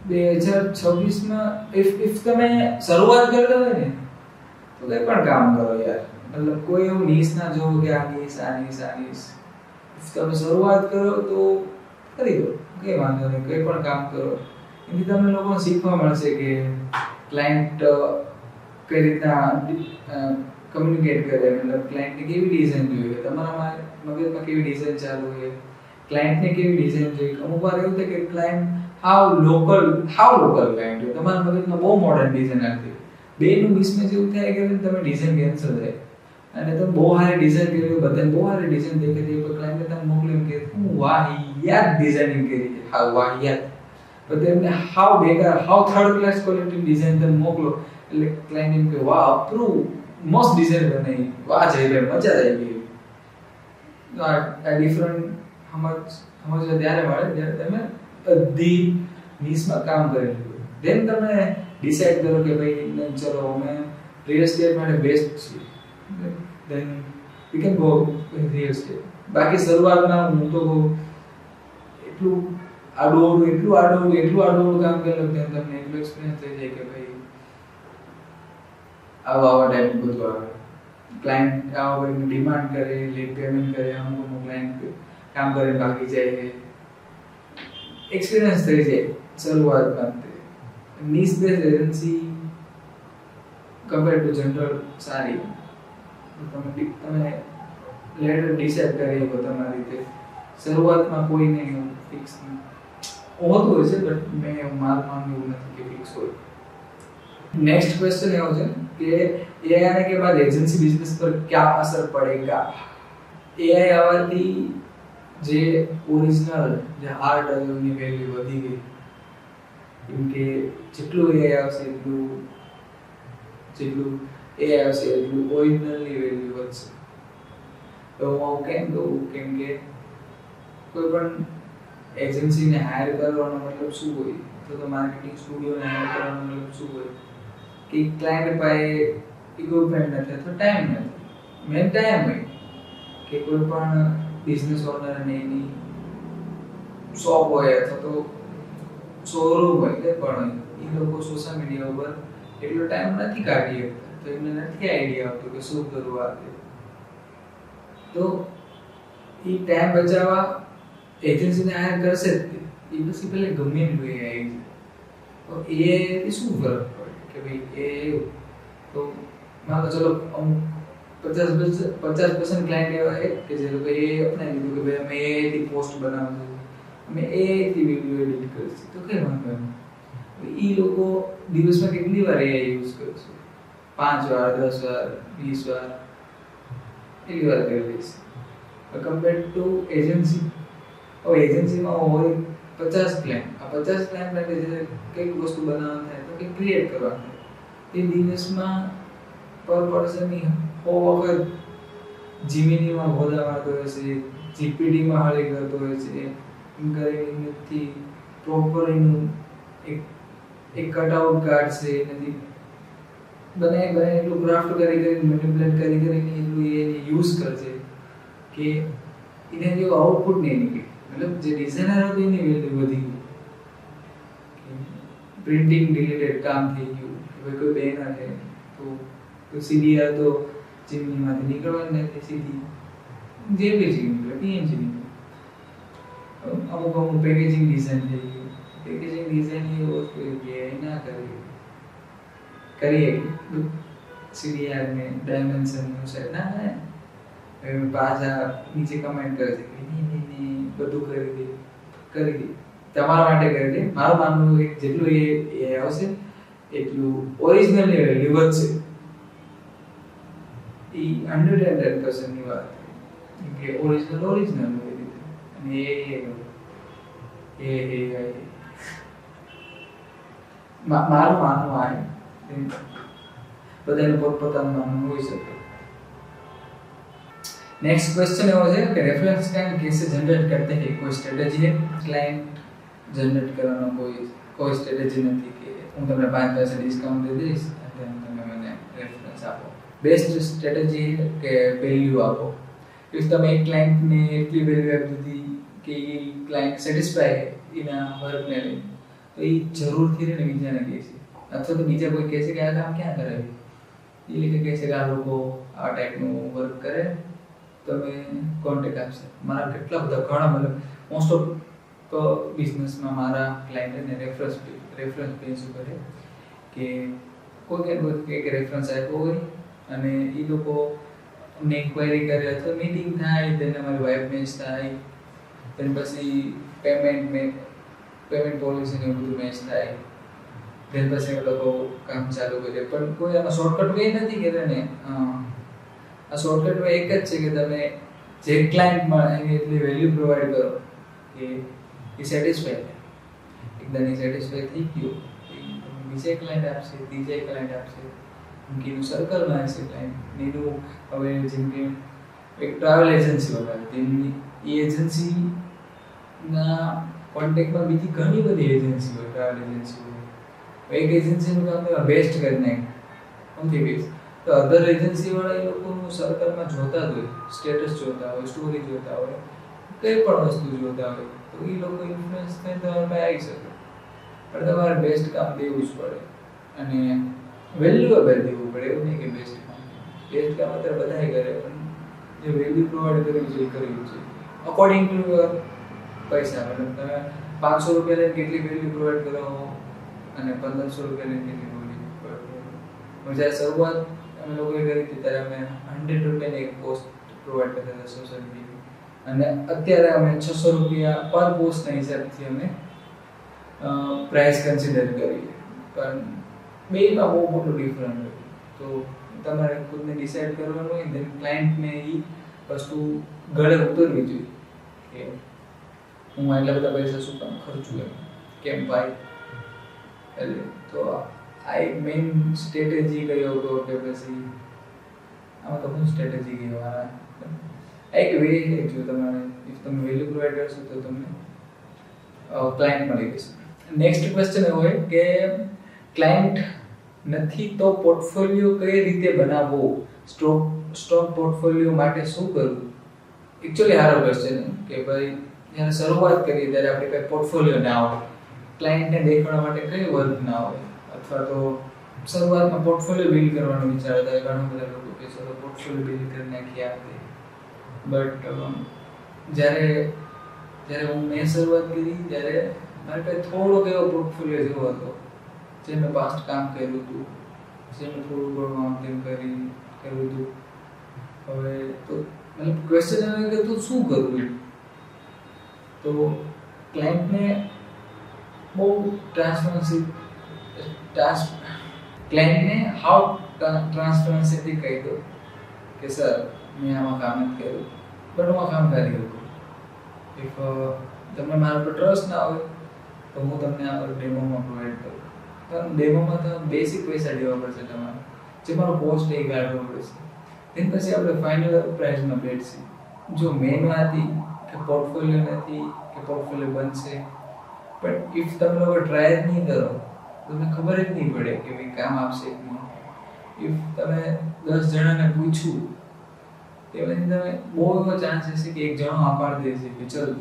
2026માં? ઇફ તમે શરૂઆત કરતા હોય ને તો કંઈ પણ કામ કરો યાર, મતલબ કોઈ એવું નીશ ના જોવો કે આ નીશ. તમે શરૂઆત કરો તો કરી દો, કંઈ વાંધો નહીં, કંઈ પણ કામ કરો. એથી તમને લોકોને શીખવા મળશે કે ક્લાયન્ટ કઈ રીતના કમ્યુનિકેટ કરે, મતલબ ક્લાયન્ટને કેવી ડિઝાઇન જોઈએ, તમારા મગજમાં કેવી ડિઝાઇન ચાલુ હોય, ક્લાયન્ટને કેવી ડિઝાઇન જોઈએ. અમુક વાર એવું થાય કે ક્લાયન્ટ હાવ લોકલ ક્લાયન્ટ હોય, તમારા મગજમાં બહુ મોડર્ન ડિઝાઇન આવતી હોય. બેનું મિસમેચ એવું થાય કે તમે ડિઝાઇન કેન્સલ થાય અને તમે બહુ સારી ડિઝાઇન કરી હોય, બધાને બહુ સારી ડિઝાઇન દેખાતી હોય, પણ ક્લાયન્ટને તમે મોકલીને કે હું વાહિયાત ડિઝાઇનિંગ કરી છે, હાવ વાહિયાત. પણ તેમને હાવ બેકાર, હાવ થર્ડ ક્લાસ ક્વોલિટી ડિઝાઇન તમે મોકલો એટલે ક્લાયન્ટ એમ કે વાહ અપ્રૂવ, મસ્ત ડિઝાઇન બનાવી, વાહ જયભાઈ મજા આવી ગઈ. આ ડિફરન્ટ સમજવા ત્યારે મળે જ્યારે તમે બધી નિશમાં કામ કરેલું હોય. દેન તમે ડિસાઈડ કરો કે ભાઈ ચલો અમે રિયલ એસ્ટેટ માટે બેસ્ટ છીએ, then we can go real estate. બાકી શરૂઆતમાં હું તો એટલું આડું કામ કરેલું તેમ તમને એટલું એક્સપિરિયન્સ થઈ જાય કે ભાઈ આવા ટાઈપ બધું આવે. ક્લાયન્ટ આવા કોઈ ડિમાન્ડ કરે, લેટ પેમેન્ટ કરે, અમુક ક્લાયન્ટ કામ કરે બાકી જાય, એક્સપિરિયન્સ થઈ જાય શરૂઆતમાં. નીશ base agency compare to general સારી. તમે લેટર ડિસાઈડ કરી શકો તમારી રીતે. શરૂઆતમાં કોઈને ફિક્સ હોતું હોય છે, બટ મેં મારું એવું નથી કે ફિક્સ હોય. नेक्स्ट क्वेश्चन ये हो जाए कि एआई आने के बाद एजेंसी बिजनेस पर क्या असर पड़ेगा. एआई આવવાથી જે ઓરિજિનલ જે હાર્ડ ડ્રાઈવની વેલ્યુ વધી ગઈ, કેમ કે જેટલું એઆઈ આવશે એટલું ઓરિજિનલની વેલ્યુ વધશે. તો હું કેમ કહું, કેમ કે કોઈ પણ એજન્સીને હાયર કરવાનો મતલબ શું હોય, તો માર્કેટિંગ સ્ટુડિયોને હાયર કરવાનો મતલબ શું હોય કે ક્લાયન્ટ પાસે ઇક્વિપમેન્ટ નથી અથવા ટાઈમ નથી. મેન ટાઈમ હોય કે કોઈ પણ બિઝનેસ ઓનર અને એની શોપ હોય અથવા તો શોરૂમ હોય કે પણ એ લોકો સોશિયલ મીડિયા ઉપર એટલો ટાઈમ નથી કાઢી શકતા, તો એમને નથી આઈડિયા આવતો કે શું કરવું આ. તો એ ટાઈમ બચાવવા એજન્સીને હાયર કરશે જ. એ પછી પહેલે ગમે એટલું એ આવી જાય તો એ શું ફરક પડે કે ભાઈ એ તો માનો ચલો અમુક 50% ક્લાયન્ટ એવા છે કે જે લોકો એ અપનાવી લીધું કે ભાઈ અમે એથી પોસ્ટ બનાવશું, અમે એથી વિડીયો એડિટ કરીશું, તો કઈ વાંધો નહીં. એ લોકો દિવસમાં કેટલી વાર એઆઈ યુઝ કરશે? 5 વાર, 10 વાર, 20 વાર, એટલી વાર કરી લઈશ. Compare to agency. હવે એજન્સીમાં હોય 50 ક્લાયન્ટ. આ 50 ક્લાયન્ટ માટે જે કઈક વસ્તુ બનાવવાનું થાય તો કંઈક ક્રિએટ કરવાનું થાય. એ દિવસમાં પર પર્સનની 100 વખત જીમીનીમાં હોદા મારતો હોય છે, જીપીટીમાં હળી કરતો હોય છે, એમ કરીને પ્રોપર એનું એક કટઆઉટ કાઢશે, એનાથી બનાવી એટલું ક્રાફ્ટ કરી મેનિપ્યુલેટ કરીને એટલું એને યુઝ કરશે કે એને જેવું આઉટપુટ નહીં નીકળે. મતલબ જે ડિઝાઇનર હતું એની વેલ્યુ વધી ગઈ, પ્રિન્ટિંગ રિલેટેડ કામ થઈ ગયું. હવે કોઈ બેનર છે તો સીડીઆર તો જીમીનીમાંથી નીકળવાની નથી, સીધી જેપીજી નીકળે, પીએનજી નીકળે. અમુક પેકેજિંગ ડિઝાઇન થઈ ગયું. પેકેજિંગ ડિઝાઇન એ વસ્તુ કે ના કરીએ સીડીઆર ને ડાયમેન્શન સેટ ના થાય. હવે પાછા નીચે કમેન્ટ કરે છે કે નહીં બધું કરી દે તમારા માટે કરી દે. મારું માનવું જેટલું એ આવશે એટલું ઓરિજિનલ વેલ્યુ વધશે. એ 100% ની વાત કે ઓરિજિનલ હોય રીતે અને મારું માનવું આ બધાને પોતપોતાનું માનવું હોઈ શકે. नेक्स्ट क्वेश्चन एवो है कि रेफरेंस क्लाइंट कैसे जनरेट करते हैं? कोई स्ट्रेटजी है क्लाइंट जनरेट करવાનો કોઈ સ્ટ્રેટેજી નથી કે હું તમને 5% ડિસ્કાઉન્ટ દઈ દઈશ અને તમે મને રેફરન્સ આપો. બેસ્ટ સ્ટ્રેટેજી કે વેલ્યુ આપો. if તમે એક ક્લાયન્ટને એટલી વેલ્યુ આપી દીધી કે એ ક્લાયન્ટ સેટિસ્ફાય એના વર્કને લઈને, તો એ જરૂરથી રહીને બીજાને કહે છે, અથવા તો બીજા કોઈ કહે છે કે આ કામ ક્યાં કરે, એ રીતે કહે છે કે આ લોકો આ ટાઈપનું વર્ક કરે, તમે કોન્ટેક્ટ આપશે. મારા કેટલા બધા ઘણા મતલબ મોસ્ટ ઓફ બિઝનેસમાં મારા ક્લાયન્ટને રેફરન્સ બેઝ ઉપર કે કોઈ એક રેફરન્સ આપ્યો હોય અને એ લોકો અમને ઇન્ક્વાયરી કરે અથવા મીટિંગ થાય, તેને અમારી વાઇબ મેચ થાય, then પછી પેમેન્ટ પોલિસીને બધું મેચ થાય, then પછી એ લોકો કામ ચાલુ કરે. પણ કોઈ આનો શોર્ટકટ વે નથી કે તેને આ શોર્ટકટ વે એક જ છે કે તમે જે ક્લાયન્ટમાં એની એટલી વેલ્યુ પ્રોવાઈડ કરો કે એ સેટિસ્ફાય થાય. એકદમ એ સેટિસ્ફાય થઈ ગયો બીજા ક્લાયન્ટ આપશે, ત્રીજા ક્લાયન્ટ આપશે, એનું સર્કલમાં હશે ક્લાયન્ટ એનું. હવે જેમ કે એક ટ્રાવેલ એજન્સી હોય તેમની એ એજન્સીના કોન્ટેક્ટમાં બીજી ઘણી બધી એજન્સી હોય, ટ્રાવેલ એજન્સી હોય. એક એજન્સીનું કામ બેસ્ટ કરી નાખે સમજી ગઈ, તો અધર એજન્સી વાળા એ લોકોનું સર્કલમાં જોતા જ હોય, સ્ટેટસ જોતા હોય, સ્ટોરી જોતા હોય, કઈ પણ વસ્તુ જોતા હોય, તો એ લોકો ઇન્ફ્લુઅન્સ થઈને તમારા પાસે આવી શકે. પણ તમારે બેસ્ટ કામ દેવું જ પડે અને વેલ્યુએબલ દેવું પડે. એવું નહીં કે બેસ્ટ કામ અત્યારે બધા કરે, પણ જે વેલ્યુ પ્રોવાઈડ કરવી છે એ કરવી છે અકોર્ડિંગ ટુ યોર પૈસા. મતલબ તમે 500 રૂપિયા લઈને કેટલી વેલ્યુ પ્રોવાઈડ કરો અને 1500 રૂપિયા લઈને કેટલી વેલ્યુ પ્રોવાઈડ કરો. જ્યારે શરૂઆત અમે લોકોએ કરી હતી ત્યારે અમે 100 રૂપિયાની એક પોસ્ટ પ્રોવાઈડ કરતા હતા સોશિયલ મીડિયા, અને અત્યારે અમે 600 રૂપિયા પર પોસ્ટના હિસાબથી અમે પ્રાઇસ કન્સિડર કરીએ. પણ બેમાં બહુ મોટું ડિફરન્સ હોય. તો તમારે ખુદને ડિસાઈડ કરવાનું હોય ને ક્લાયન્ટને એ વસ્તુ ગળે ઉતરવી જોઈએ કે હું એટલા બધા પૈસા શું કામ ખર્ચું કેમ ભાઈ. એટલે તો આ એક મેઇન સ્ટ્રેટેજી કયો હતો કે પછી આમાં તો હું સ્ટ્રેટેજી કહેવા આ એક વે છે. જો તમારે ઇફ તમે વેલ્યુ પ્રોવાઈડ કરશો તો તમને ક્લાયન્ટ મળી જશે. નેક્સ્ટ ક્વેશ્ચન એવો હોય કે ક્લાયન્ટ નથી તો પોર્ટફોલિયો કઈ રીતે બનાવવો, સ્ટ્રોંગ પોર્ટફોલિયો માટે શું કરવું? એકચ્યુઅલી સારો ક્વેશ્ચન કે ભાઈ જ્યારે શરૂઆત કરીએ ત્યારે આપણે કંઈ પોર્ટફોલિયો ના હોય, ક્લાયન્ટને દેખાડવા માટે કઈ વર્ક ના હોય, અથવા તો શરૂઆતમાં પોર્ટફોલિયો બિલ્ડ કરવાનું વિચારતા હોય. ઘણા બધા લોકો કે ચલો પોર્ટફોલિયો બિલ્ડ કરી નાખીએ આપણે. બટ જ્યારે મેં શરૂઆત કરી ત્યારે મારી પાસે થોડોક એવો પોર્ટફોલિયો જેવો હતો જે મેં પાસ્ટ કામ કર્યું હતું પછી અમે થોડું ઘણું આમ તેમ કર્યું હતું. હવે તો મતલબ ક્વેશ્ચન આવે કે તું શું કરવું એમ. તો ક્લાયન્ટને બહુ ક્લાયન્ટને હાઉ ટ્રાન્સપરન્સીથી કહી દો કે સર મેં આમાં કામ નથી કર્યું બટ હું આ કામ કરી શકું. ઇફ તમને મારા પર ટ્રસ્ટ ના હોય તો હું તમને આ પર ડેમોમાં પ્રોવાઈડ કરું. કારણ ડેમોમાં તો બેસિક પૈસા દેવા પડશે તમારે, જે મારો કોસ્ટ એ કાઢવો પડશે. તેની પછી આપણે ફાઇનલ પ્રાઇસમાં બેઠશે. જો મેન વાત એ કે પોર્ટફોલિયો નથી કે પોર્ટફોલિયો બનશે, બટ ઇફ તમે લોકો ટ્રાય જ નહીં કરો તો તમને ખબર જ નહીં પડે કે ભાઈ કામ આપશે કે નહીં. ઇફ તમે 10 જણાને પૂછ્યું તેમાંથી તમે બહુ એવો ચાન્સ હશે કે એક જણો આ પાડી દેશે કે ચલ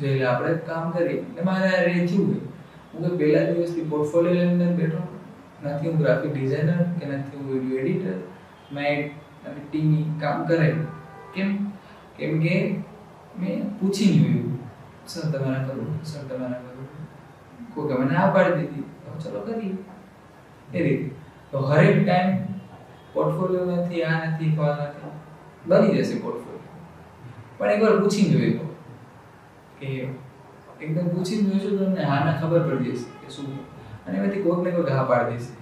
જઈને આપણે કામ કરીએ. એટલે મારે આ રે થયું કે હું તો પહેલા દિવસથી પોર્ટફોલિયો લઈને બેઠો નથી. હું ગ્રાફિક ડિઝાઇનર કે નથી હું વિડીયો એડિટર. મેં ટીમ કામ કરે. કેમ કે મેં પૂછી જોયું સર તમારા કરું, સર તમારા કરું. કોઈ મને આ પાડી દીધી તો ચલો કરીએ એ રીતે. તો હરેક ટાઈમ પોર્ટફોલિયો નથી, આ નથી, કોલ નથી, બની જશે પોર્ટફોલિયો. પણ એકવાર પૂછીને જોઈ કે એકદમ પૂછીને જોઈશું તો તમને હા ના ખબર પડી જશે કે શું. અને એમાંથી કોઈક ને કોઈક હા પાડી દેશે.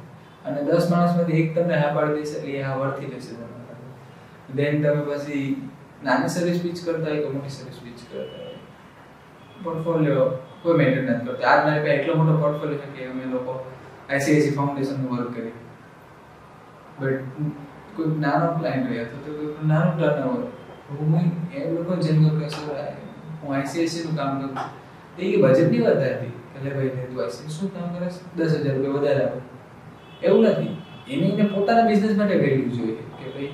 અને 10 માણસમાંથી એક તમને હા પાડી દેશે એટલે એ હા વર્તી જશે તમારા. દેન તમે પછી નાની સર્વિસ પીચ કરતા હોય કે મોટી સર્વિસ પીચ કરતા હોય, પોર્ટફોલિયો કોઈ મેટર નથી કરતો. આજ મારી પાસે એટલો મોટો પોર્ટફોલિયો છે કે અમે લોકો ICICI ફાઉન્ડેશનનું વર્ક કરીએ. બટ કોઈ નાનો ક્લાયન્ટ રહ્યો તો કોઈ નાનું ટર્નઓવર હું એ લોકો જેમ કે સર હું ICICI નું કામ કરું તો એ બજેટ નહીં વધારતી એટલે ભાઈ તું ICICI શું કામ કરે છે 10,000 રૂપિયા વધારે આપો એવું નથી. એને પોતાના બિઝનેસ માટે વેલ્યુ જોઈએ કે ભાઈ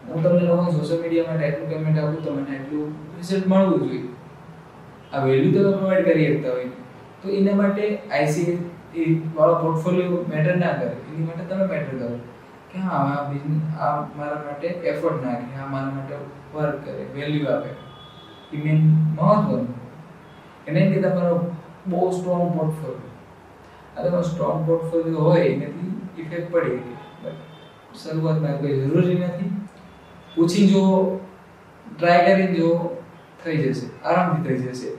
હું તમને લોકો સોશિયલ મીડિયા માટે એટલું પેમેન્ટ આપું તો મને એટલું રિઝલ્ટ મળવું જોઈએ. આ વેલ્યુ તમે પ્રોવાઈડ કરી શકતા હોય તો એના માટે ICICI વાળો પોર્ટફોલિયો મેટર ના કરે. એની માટે તમે મેટર કરો કે હા આ બિઝનેસ આ મારા માટે એફર્ટ નાખે, આ મારા માટે વર્ક કરે, વેલ્યુ આપે. એ મેન મહત્વનું. એને કે તમારો બહુ સ્ટ્રોંગ પોર્ટફોલિયો. આ તમારો સ્ટ્રોંગ પોર્ટફોલિયો હોય એનાથી ઇફેક્ટ પડી ગઈ. બટ શરૂઆતમાં કોઈ જરૂરી નથી. પૂછી જો, ટ્રાય કરીને જો, થઈ જશે, આરામથી થઈ જશે.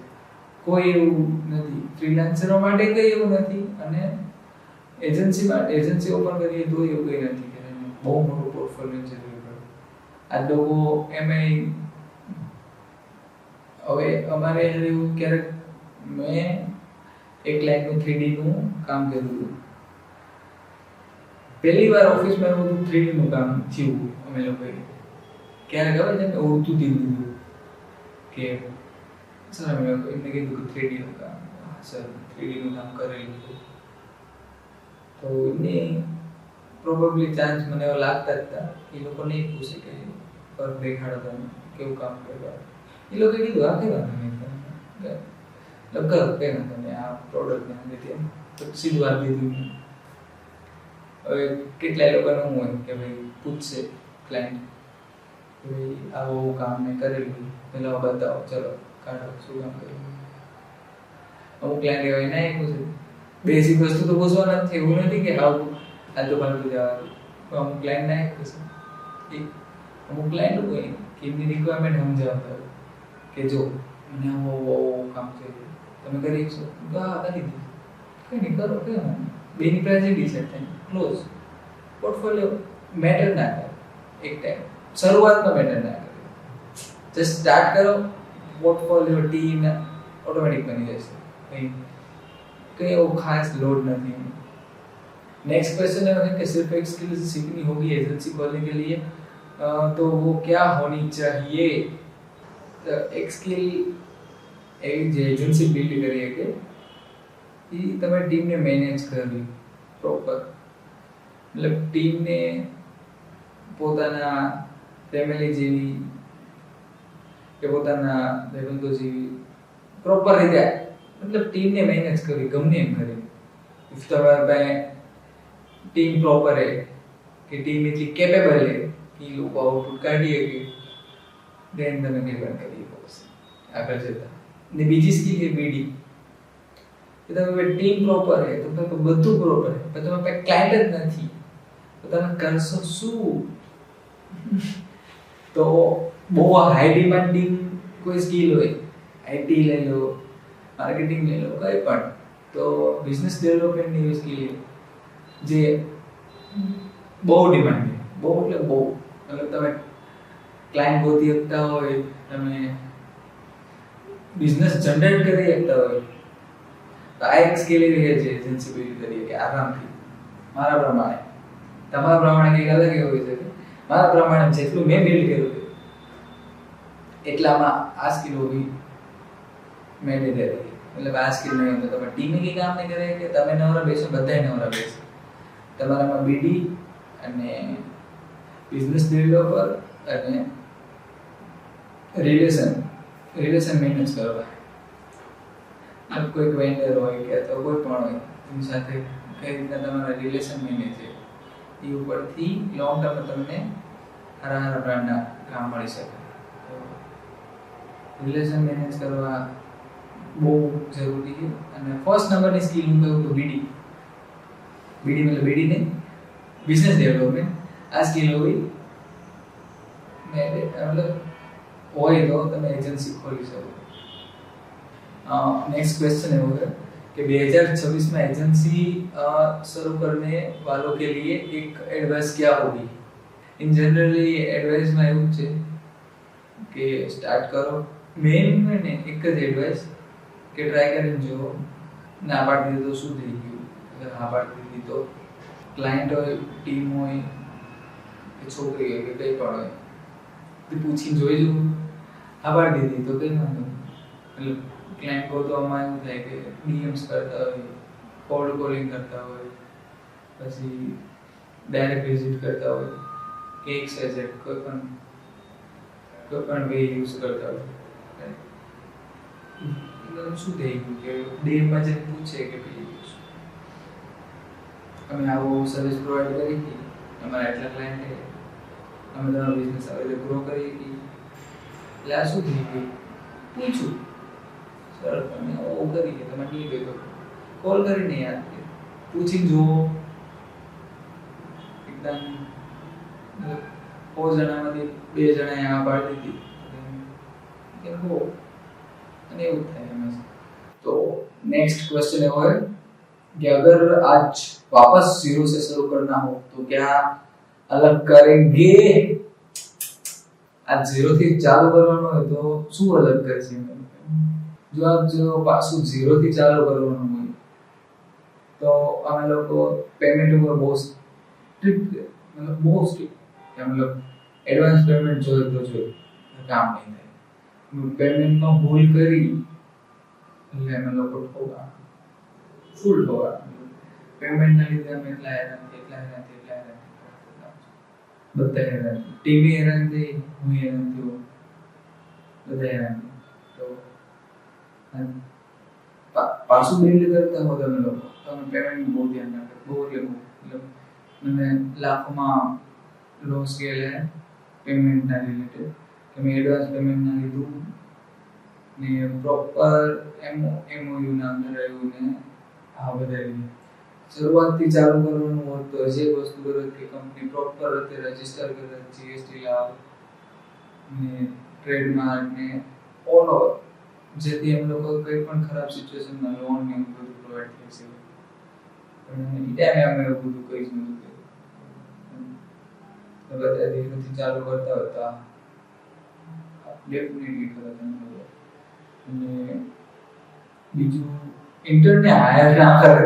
કોઈ એવું નથી. ફ્રીલાન્સરો માટે કંઈ એવું નથી અને એજન્સી ઓપન કરીએ તો એવું કંઈ નથી કે બહુ મોટું પોર્ટફોલિયો જરૂર પડે. આ લોકો એમાં હવે અમારે એવું ક્યારેક મેં એક લાઈનનું 3D નું કામ કર્યું હતું. પહેલી વાર ઓફિસમાં એવું 3D નું કામ થયું અમે લોકોએ. ક્યારેક હવે છે ને ઉડતું દીધું કે સર અમે એમને કીધું કે 3D નું કામ, સર 3D નું કામ કરેલું હતું. તો એમને પ્રોબેબલી ચાન્સ મને એવો લાગતા જ હતા. એ લોકો નહીં પૂછે કે પર દેખાડો તમે કેવું કામ કર્યું. એ લોકોએ કીધું આ કહેવાનું નહીં કરો કહેવાનું તમે આ પ્રોડક્ટને લીધે સીધું આપી દીધું. હવે કેટલાય લોકોને શું હોય કે ભાઈ પૂછશે ક્લાયન્ટ કે ભાઈ આવું કામ મેં કરેલું પેલા બતાવો, ચલો કાઢો શું કામ કર્યું. અમુક ક્લાયન્ટ એવા ના પૂછે. બેસિક વસ્તુ તો પૂછવાના નથી. એવું નથી કે આવું આલતુ ફાલતુ જવાનું. અમુક ક્લાયન્ટ ના પૂછે. અમુક ક્લાયન્ટ હોય કે એમની રિક્વાયરમેન્ટ સમજાવતા હોય કે જો મને આવું કામ છે તમે કરી શકશો તો હા કરી દો. કંઈ નહીં કરો કહેવાનું. બેની પ્રાઇસ ડિસાઇડ થાય ક્લોઝ. પોર્ટફોલિયો મેટર ના કરે એક ટાઈમ શરૂઆતમાં મેટર ના કરે. જસ્ટ સ્ટાર્ટ કરો, પોર્ટફોલિયો ટીમ ઓટોમેટિક બની જશે. કંઈ એવો खास लोड नहीं है. नेक्स्ट क्वेश्चन है कि सिर्फ एक स्किल सीखनी होगी एजेंसी खोलने के लिए तो वो क्या होनी चाहिए. तो एक स्किल एक जो एजेंसी बिल्ड करिए કે એ તમે ટીમને મેનેજ કરવી પ્રોપર. મતલબ ટીમને પોતાના ફેમિલી જેવી કે પોતાના ભાઈબંધો જેવી પ્રોપર રીતે મતલબ ટીમને મેનેજ કરવી ગમે એમ કરી. ઇફ તમારા પાસે ટીમ પ્રોપર હે કે ટીમ એટલી કેપેબલ હે કે એ લોકો આઉટપુટ કાઢી શકે દેન તમે નિર્માણ કરી શકો આગળ જતા. ને બીજી સ્કિલ છે બીડી. કે તમે ટીમ પ્રોપર હે તો બધું પ્રોપર હે પણ તમારા પાસે ક્લાયન્ટ જ નથી તો તો તમે કરશો શું? તો બહુ હાઈ ડિમાન્ડિંગ કોઈ સ્કિલ હોય, આઈટી લઈ લો, માર્કેટિંગ લઈ લો, કંઈ પણ, તો બિઝનેસ ડેવલપમેન્ટની એવી સ્કિલ જે બહુ ડિમાન્ડિંગ, બહુ એટલે બહુ, મતલબ તમે ક્લાયન્ટ ગોતી શકતા હોય, તમે બિઝનેસ જનરેટ કરી શકતા હોય, તો આ એક સ્કિલ એવી છે જે એજન્સી બિલ્ડ કરી કે આરામથી મારા પ્રમાણે. તમારા પ્રમાણે કંઈક અલગ એવું હોય છે, મારા પ્રમાણે જેટલું મેં બિલ્ડ કર્યું છે એટલામાં આ સ્કિલ હોવી મેન્ડેટરી. એટલે આ સ્કિલ નહીં તો તમે ટીમે કંઈ કામ નહીં કરે કે તમે નવરા બેસો, બધાય નવરા બેસે. તમારામાં બીડી અને બિઝનેસ ડેવલપર અને રિલેશન મેનેજ કરવા. કોઈક વેન્ડર હોય કે અથવા કોઈ પણ હોય એની સાથે કઈ રીતના તમારા રિલેશન મેનેજ છે એ ઉપરથી લોંગ ટર્મ તમને સારા બ્રાન્ડના કામ મળી શકે. તો રિલેશન મેનેજ કરવા બહુ જરૂરી છે. અને ફર્સ્ટ નંબરની સ્કિલ હું કહું તો બીડી મતલબ બીડી નહીં, બિઝનેસ ડેવલપમેન્ટ. આ સ્કિલ હોવી મતલબ હોય તો તમે એજન્સી ખોલી શકો. नेक्स्ट क्वेश्चन है वो है कि 2026 में एजेंसी शुरू करने वालों के लिए एक एडवाइस क्या होगी? इन जनरली एडवाइस में એવું છે કે સ્ટાર્ટ કરો. મેઇન ને એક જ એડવાઇસ કે ટ્રાય કરીને જો ના પાડી દીધો તો શું થઈ ગયું, અગર હા પાડી દીધી તો ક્લાયન્ટ હોય, ટીમ હોય કે છોકરી હોય કે કંઈ પણ હોય તે પૂછીને જોઈ જવું. હા પાડી દીધી તો કંઈ વાંધો નહીં. એટલે ક્લાયન્ટ को तो આમાં એવું થાય કે ડીએમ્સ કરતા હોય, કોલ્ડ કોલિંગ કરતા હોય, પછી ડાયરેક્ટ વિઝિટ કરતા હોય કે એક્સવાયઝેડ કોઈ પણ વે યુઝ કરતા હોય. એટલે શું થઈ ગયું કે ડીએમમાં જઈને પૂછે કે ભાઈ અમે આવો સર્વિસ પ્રોવાઈડ કરી હતી, અમારા એટલા ક્લાયન્ટ છે, અમે તમારો બિઝનેસ આવી રીતે ગ્રો કરી હતી. એટલે આ શું થઈ ગયું પૂછું સર તમે આવો કરી તમે ડીલ કર્યો, કોલ કરીને યાદ પૂછી જુઓ. એકદમ 4 જણામાંથી 2 જણાએ આ પાડી દીધી કે હો, અને એવું થાય હંમેશા. तो नेक्स्ट क्वेश्चन है वो है कि अगर आज वापस जीरो से शुरू करना हो तो क्या अलग करेंगे? आज जीरो થી ચાલુ કરવાનું હોય તો શું અલગ કરશે? જો પાછું ઝીરો થી ચાલુ કરવાનું હોય તો અમે લોકો પેમેન્ટ ઉપર બહુ સ્ટ્રિક્ટ, મતલબ બહુ સ્ટ્રિક્ટ કે મતલબ એડવાન્સ પેમેન્ટ જોઈએ તો જોઈએ, કામ નહીં થાય. પેમેન્ટમાં ભૂલ કરી એટલે અમે લોકો ફૂલ ઠોકા. પેમેન્ટના લીધે અમે એટલા હેરાન બધા હેરાન, ટીવી હેરાન થઈ, હું હેરાન થયો, બધા હેરાન. તો પાછું બિલ્ડ કરતા હો તમે લોકો તમે પેમેન્ટ બહુ ધ્યાન રાખો, બહુ એટલે મતલબ મને લાખોમાં લોસ ગયેલા પેમેન્ટના રિલેટેડ કે મેં એડવાન્સ પેમેન્ટ ના લીધું ને પ્રોપર એમઓયુ ના અંદર આવ્યું ને આ બધા શરૂઆતથી ચાલુ કરવાનું હોત તો જે વસ્તુ કરો કે કંપની પ્રોપર રીતે રજીસ્ટર કરે, જીએસટી લાવ ને ટ્રેડમાર્ક ને ઓલ ઓવર, જેથી એમ લોકો કંઈ પણ ખરાબ સિચ્યુએશનમાં લોન ને બધું પ્રોવાઈડ થઈ શકે. પણ એ ટાઈમે અમે એવું બધું કંઈ જ નહોતું કર્યું. બધા ધીરેથી ચાલુ કરતા હતા ડેફિનેટલી ખરાબ. અને બીજું ઇન્ટરને હાયર ના કરે,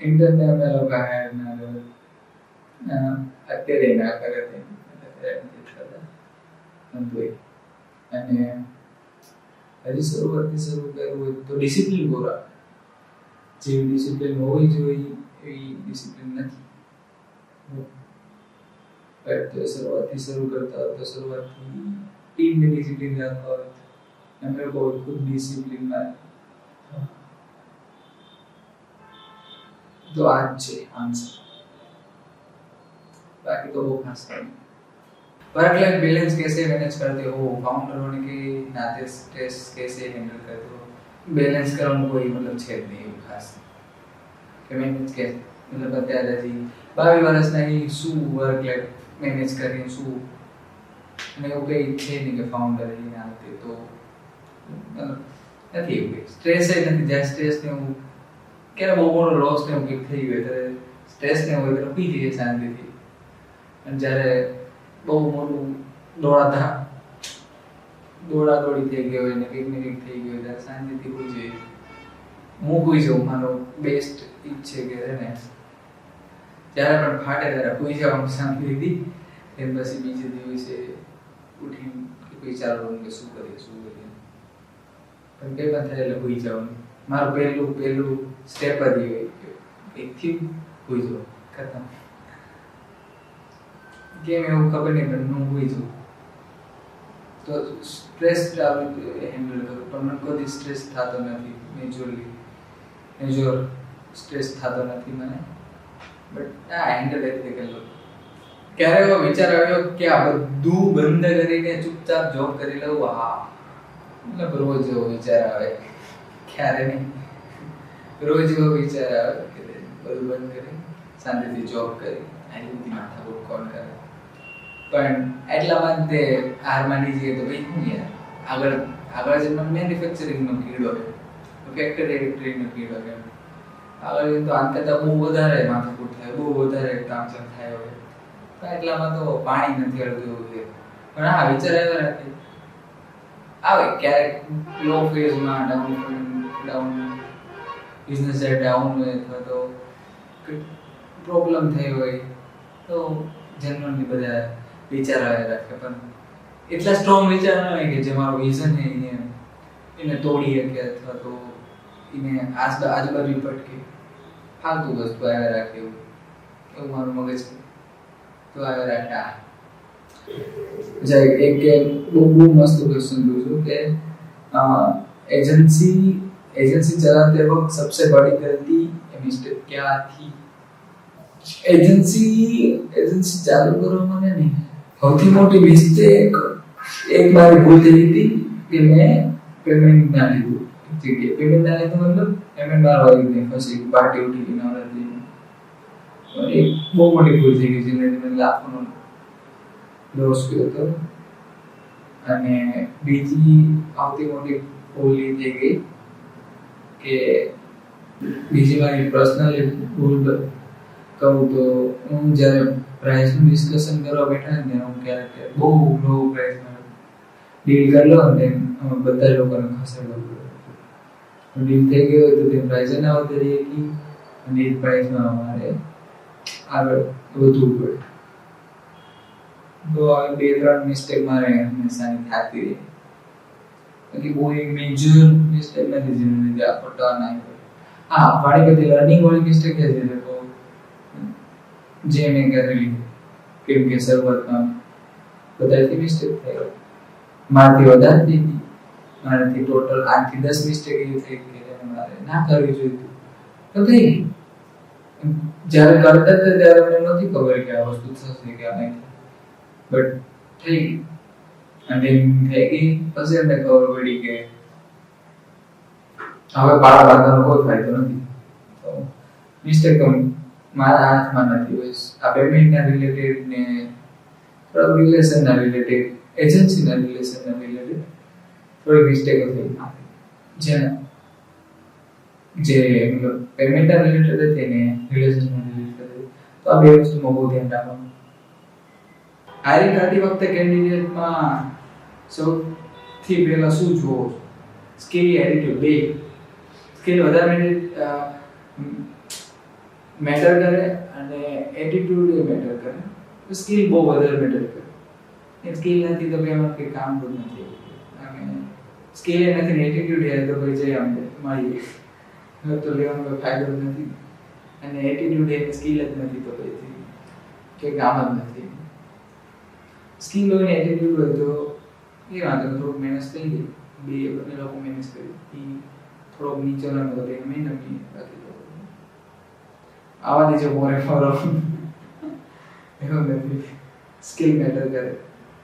ઇન્ટરને અમે લોકો હાયર ના કરે, અત્યારે ના કરે અને હજી શરૂઆતથી શરૂ કરવું હોય તો ડિસિપ્લિન બહુ રાખે. જેવી ડિસિપ્લિન હોવી જોઈએ એવી ડિસિપ્લિન નથી. શરૂઆતથી શરૂ કરતા હોય તો શરૂઆતથી ટીમને ડિસિપ્લિન રાખવા હોય, અમે લોકો ખુદ ડિસિપ્લિનમાં. तो आज છે આન્સર, बाकी तो वो खास नहीं. वर्क लाइफ बैलेंस कैसे मैनेज करते हो? फाउंडर होने के नाते स्ट्रेस कैसे हैंडल करते हो? बैलेंस करने कोई मतलब छेद नहीं है खास कि मैनेज कैसे, मतलब અત્યારે હજી 22 વર્ષના એ શું વર્ક લાઈફ મેનેજ કરીને શું અને એવું કંઈ છે નહીં કે ફાઉન્ડર એને આ તે તો નથી એવું કંઈ સ્ટ્રેસ નથી. જ્યાં સ્ટ્રેસ ને હું ક્યારે બહુ મોટો લોસ ને એવું કંઈક થઈ ગયો ત્યારે સ્ટ્રેસ ને હોય ત્યારે પી જઈએ શાંતિથી. અને જ્યારે બહુ મોટું દોડાદોડી થઈ ગયો હોય ને કંઈક ને કંઈક થઈ ગયો ત્યારે શાંતિથી હોઈ જઈએ. હું હોઈ જાઉં. મારો બેસ્ટ ઈ છે કે ને જ્યારે પણ ફાટે ત્યારે હોઈ જવાનું શાંતિથી. એમ પછી બીજે દિવસે ઉઠીને વિચારવું કે શું કરીએ પણ કંઈ પણ થાય એટલે હોઈ જવાનું. મારું પહેલું સ્ટેપ જ એ હોય કે એકથી હોઈ જવું ખતમ. કેમ એવું ખબર નહીં પણ હું હોઈ જાઉં તો સ્ટ્રેસ હેન્ડલ કરું. પણ મને કોઈ સ્ટ્રેસ થતો નથી. મેજર સ્ટ્રેસ થતો નથી મને. બટ હેન્ડલ એ રીતે કરી લો. ક્યારે એવો વિચાર આવ્યો કે આ બધું બંધ કરીને ચૂપચાપ જોબ કરી લઉં? હા, મતલબ રોજ એવો વિચાર આવે. ક્યારે નહીં, રોજ એવો વિચાર આવે કે બધું બંધ કરી શાંતિથી જોબ કરી આની બધી માથાકૂટ કોણ કરે. પણ એટલામાં તે હાર માની જઈએ તો ભાઈ શું યાર આગળ જે મેન્યુફેક્ચરિંગનો કીડો છે, ફેક્ટરી ઇલેક્ટ્રિકનો કીડો છે. આગળ તો આમ કરતાં બહુ વધારે માથાકૂટ થાય, બહુ વધારે કામચમ થાય હોય. તો એટલામાં તો પાણી નથી અડતું એવું છે. પણ હા, વિચાર આવ્યો નથી આવે ક્યારેક લો ફેઝમાં ડાઉન બિઝનેસ ડાઉન હોય અથવા તો પ્રોબ્લેમ થઈ હોય તો જનરલી બધા વિચાર આવ્યા રાખે. પણ એટલા સ્ટ્રોંગ વિચાર ન હોય કે જે મારો વિઝન છે એને તોડી શકે અથવા તો એને આજુબાજુ પટકે. ફાલતુ વસ્તુ આવ્યા રાખે એવું મારું મગજ તો આવ્યા રાખે. एक बहुत मस्त क्वेश्चन पूछूं कि एजेंसी चलाते वक्त सबसे बड़ी गलती मिस्टेक क्या थी? एजेंसी चालू करो मैंने नहीं, સૌથી મોટી મિસ્ટેક એક બાર ભૂલ થઈ હતી કે મેં પેમેન્ટ ના લીધું. પેમેન્ટ ના લીધું મતલબ પેમેન્ટ બાર વાગી ગઈ, પછી પાર્ટી ઉઠી ગઈ નવરાત્રી. એક બહુ મોટી ભૂલ થઈ ગઈ જેને મને લાખોનો લોસ ગયો હતો. અને બીજી સૌથી મોટી ભૂલ એ થઈ ગઈ કે બીજી મારી પર્સનલ ભૂલ કહું તો હું જ્યારે પ્રાઇસનું ડિસ્કશન કરવા બેઠા ને હું ક્યારેક બહુ લો પ્રાઇસમાં ડીલ કરી લો અને બધા લોકોને ખસેડો. ડીલ થઈ ગયો હોય તો તે પ્રાઇસ ના વધારી હતી અને એ પ્રાઇસમાં અમારે આગળ વધવું પડે. તો આ 2-3 મિસ્ટેક મારે હંમેશાની થતી રહી. બાકી બહુ એક મેજર મિસ્ટેક નથી જેને લીધે આખો ટર્ન આવ્યો. હા, ઘણી બધી લર્નિંગ વાળી મિસ્ટેક છે જે મેં કરેલી. કેમ કે શરૂઆતમાં બધાથી મિસ્ટેક થઈ. મારાથી વધારે થઈ ગઈ. મારાથી ટોટલ 8 થી 10 મિસ્ટેક એવી થઈ ગઈ કે મારે ના કરવી જોઈએ તો થઈ ગઈ. જ્યારે કરતા હતા ત્યારે મને નથી ખબર કે આ વસ્તુ થશે કે આ નહીં, બટ થઈ ગઈ. અને થઈ ગઈ પછી અમને ખબર પડી કે હવે પાડા બાંધવાનો કોઈ ફાયદો નથી. તો મિસ્ટેક મારા હાથમાં નથી. બસ આ પેમેન્ટના રિલેટેડ ને થોડા રિલેશનના રિલેટેડ, એજન્સીના રિલેશનના રિલેટેડ થોડી મિસ્ટેક થઈ જે મતલબ પેમેન્ટના રિલેટેડ હતી ને રિલેશનના રિલેટેડ હતી. તો આ બે વસ્તુમાં બહુ ધ્યાન રાખવાનું. હાયરિંગ કરતી વખતે કેન્ડિડેટમાં સૌથી પહેલા શું જોવો? સ્કિલ, એટીટ્યુડ બે. સ્કિલ વધારે મેટર કરે અને એટીટ્યુડ એ મેટર કરે. તો સ્કિલ બહુ વધારે મેટર કરે. એ સ્કિલ નથી તો એમાં કંઈ કામ પણ નથી. અને સ્કિલ એ નથી ને એટીટ્યુડ એ તો ભાઈ જઈ આમ મળી જાય તો લેવાનો કોઈ ફાયદો નથી. અને એટીટ્યુડ એ સ્કિલ જ નથી તો પછી કે કામ જ નથી. સ્કિલ હોય ને એટીટ્યુડ હોય તો એ વાંધો થોડુંક મહેનત થઈ ગઈ. બંને લોકો મહેનત કરી થોડોક નીચે રમે તો એને મહેનત નહીં બાકી તો આવા નીચે મોરે ફરો એવું નથી. स्किल मैटर करे.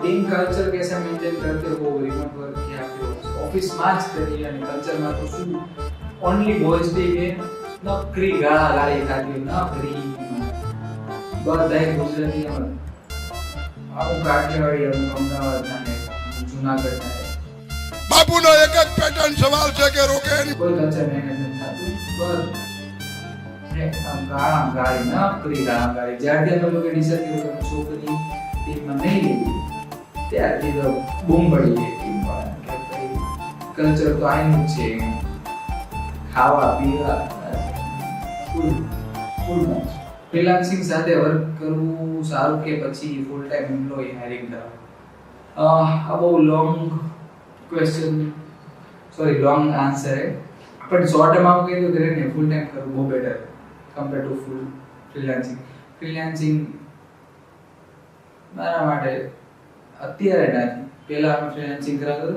टीम कल्चर कैसा मेंटेन करते हो? रिमोट वर्क क्या आपके ऑफिस में જ કરીએ અને કલ્ચરમાં તો શું ઓનલી બોયઝ ડે કે નકરી ગાળા ગાળી ખાતી નકરી બધા ગુજરાતી અમુક કાઠિયાવાડી, અમુક અમદાવાદના ને જુનાગઢના ને. બાપુનો એક જ પેટર્ન સવાલ છે કે રોકે નહીં. કોઈ કલ્ચર મેનેજમેન્ટ થતું બસ ગાળી ના કરી ગાળી. જ્યારથી અમે લોકો ડિસાઈડ કર્યું કે છોકરી ટીમમાં નહીં લીધી ત્યારથી તો બૂમ પડી ગઈ ટીમમાં કે ભાઈ કલ્ચર તો આનું જ છે, ખાવા પીવા ફૂલ મેચ. ફ્રીલાન્સિંગ સાથે વર્ક કરવું સારું કે પછી ફૂલ ટાઈમ એમ્પ્લોયી હાયરિંગ કરવું? આ બહુ long question, sorry long answer है, પણ શોર્ટ ટર્મ આવું કહી દો કે ને ફૂલ ટાઈમ કરવું બહુ better compare to full freelancing. Freelancing મારા માટે અત્યારે નથી, પહેલા અમે ફ્રીલાન્સિંગ કરાતો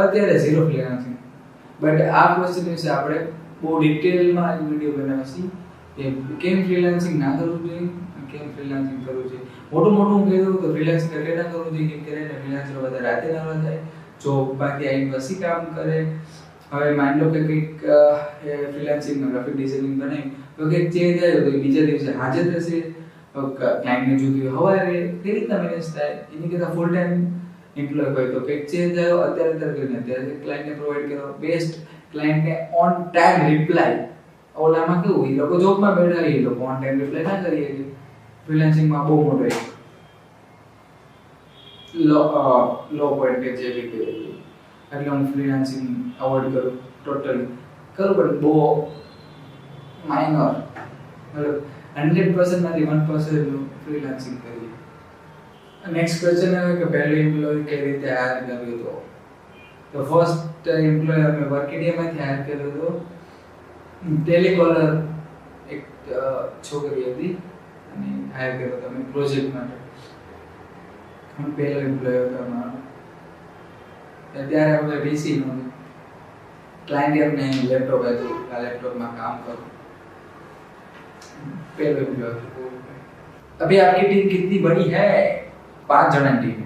અત્યારે ઝીરો ફ્રીલાન્સિંગ. બટ આ ક્વેશ્ચન વિશે આપણે બહુ ડિટેલમાં એક વિડીયો બનાવશી કે કેમ ફ્રીલાન્સિંગ ના કરવું જોઈએ, કેમ ફ્રીલાન્સિંગ કરવું જોઈએ. મોટું હું કહી દઉં તો ફ્રીલાન્સિંગ એટલે ના કરવું જોઈએ કેમ કરીને ફ્રીલાન્સર બધા રાતે ના થાય, જો બાકી આવીને પછી કામ કરે. હવે માની લો કે કંઈક ફ્રીલાન્સિંગમાં ગ્રાફિક ડિઝાઇનિંગ બનાવી તો કંઈક ચેન્જ આવ્યો તો બીજા દિવસે હાજર રહેશે, ક્લાયન્ટને જોઈતી હોય હવારે, તે રીતના મેનેજ થાય. એની કરતાં ફૂલ ટાઈમ એમ્પ્લોય હોય તો કંઈક ચેન્જ આવ્યો અત્યારે કરીને અત્યારે ક્લાયન્ટને પ્રોવાઈડ કરો બેસ્ટ, ક્લાયન્ટને ઓન ટાઈમ રિપ્લાય. ઓલામાં કેવું એ લોકો જોબમાં બેઠા એ લોકો ઓન ટાઈમ રિપ્લાય ના કરીએ કે ફ્રીલાન્સિંગમાં બહુ મોટો એક લો પોઈન્ટ કે જે બી કહેવાય. એટલે હું ફ્રીલાન્સિંગ અવોઇડ કરું ટોટલી કરું, પણ બહુ માઇનર, મતલબ 100% માંથી 1% ફ્રીલાન્સિંગ કરીએ. નેક્સ્ટ ક્વેશ્ચન આવે કે પહેલો એમ્પ્લોય કેવી રીતે હાયર કર્યો હતો? તો ફર્સ્ટ એમ્પ્લોય અમે વર્કિડિયામાંથી હાયર કર્યો હતો. ટેલિકોલર એક છોકરી હતી અને હાયર કર્યો હતો અમે પ્રોજેક્ટ માટે. હું પહેલો એમ્પ્લોય હતો અમારો. ત્યારે અમે પીસી નહોતું, ક્લાયન્ટ એમને લેપટોપ હતું, આ લેપટોપમાં કામ કરું. पहले एम्प्लॉय थे. अभी आपकी टीम कितनी बड़ी है? 5 जन टीम,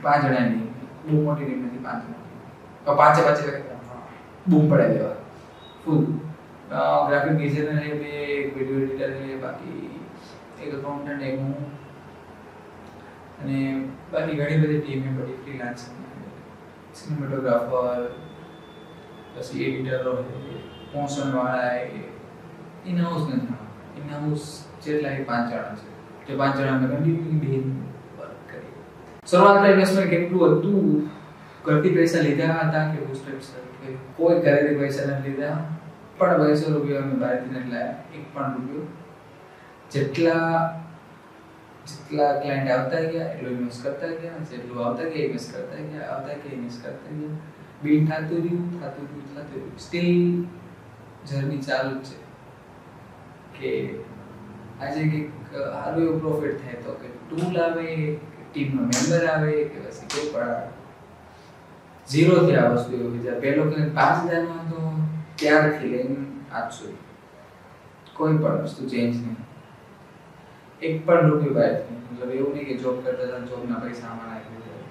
5 जन टीम, बહુ મોટી ટીમ નથી, 5 જણ. તો પાંચે બૂમ પડે દેવા ફૂલ. ગ્રાફિક ડિઝાઇનર है બે, એક વિડિયો એડિટર है, બાકી એક અકાઉન્ટન્ટ, એક હું, અને બાકી ઘણી બધી ટીમ है બડી ફ્રીલાન્સિંગ. સિનેમેટોગ્રાફર, પછી એડિટરો है, મોશન વાળા है, इन हाउस નથી. इन हाउस જેટલા 5 જણા છે, જે 5 જણા અમે કન્ટિન્યુઅલી વર્ક કરીએ. શરૂઆતમાં ઇન્વેસ્ટમેન્ટ કેટલું હતું? ઘરથી પૈસા લીધા હતા કે બુસ્ટર્સ કે કોઈ ઘરેથી પૈસા નથી લીધા, પણ 200 રૂપિયા અમે બહારથી નથી લાવ્યા, એક પણ રૂપિયો. જેટલા ક્લાયન્ટ આવતા ગયા એટલું ઇન્વેસ્ટ કરતા ગયા, જેટલું આવતા ગયા ઇન્વેસ્ટ કરતા ગયા, આવતા ગયા ઇન્વેસ્ટ કરતા ગયા. બિલ થતું રહ્યું. સ્ટીલ જર્ની ચાલુ જ છે કે આજે કંઈક સારું એવું પ્રોફિટ થાય તો કે ટૂલ આવે, ટીમનો મેમ્બર આવે કે પછી કોઈ પણ આવે. ઝીરોથી આ વસ્તુ એવું વિચાર. પહેલો કે 5000 માં તો ત્યારથી લઈને આજ સુધી કોઈ પણ વસ્તુ ચેન્જ નહીં, એક પણ રૂપિયો બહાર નહીં. મતલબ એવું નહીં કે જોબ કરતા હતા જોબના પૈસા આમાં નાખી દીધા.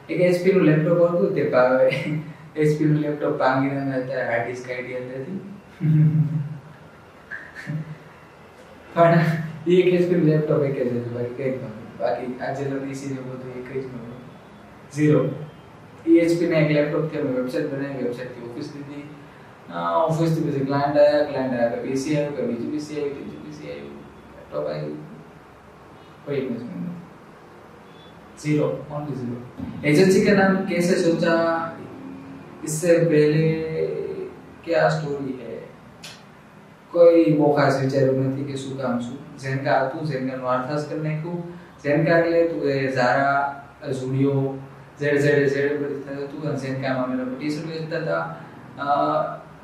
એક HP નું લેપટોપ હતું તે ભાવે HP નું લેપટોપ પાંગીને અત્યારે હાર્ડ ડિસ્ક આઈડી હતી પણ એક HP નું લેપટોપ એક જ હતું, બાકી કંઈ નહોતું. બાકી આજે તો PC ને બધું એક જ નહોતું, ઝીરો. HP ને એક લેપટોપ થી અમે વેબસાઇટ બનાવી, વેબસાઇટથી ઓફિસ લીધી, ઓફિસથી પછી ક્લાયન્ટ આવ્યા, PC આવ્યું, કે બીજું PC આવ્યું, ત્રીજું PC આવ્યું, લેપટોપ આવ્યું, कोई इन्वेस्टमेंट नहीं, जीरो, ओनली जीरो. एजेंसी का नाम कैसे सोचा? इससे पहले क्या स्टोरी है? કોઈ બહુ ખાસ વિચાર્યું નથી કે શું કામ શું. ઝેન્કા હતું, ઝેન્કાનું આર્થાસ કરી નાખ્યું. ઝેન્કા એટલે તું એ ઝારા, ઝુડિયો, ઝેડ બધી થતું. અને ઝેન્કામાં અમે લોકો ટી-શર્ટ વેચતા હતા.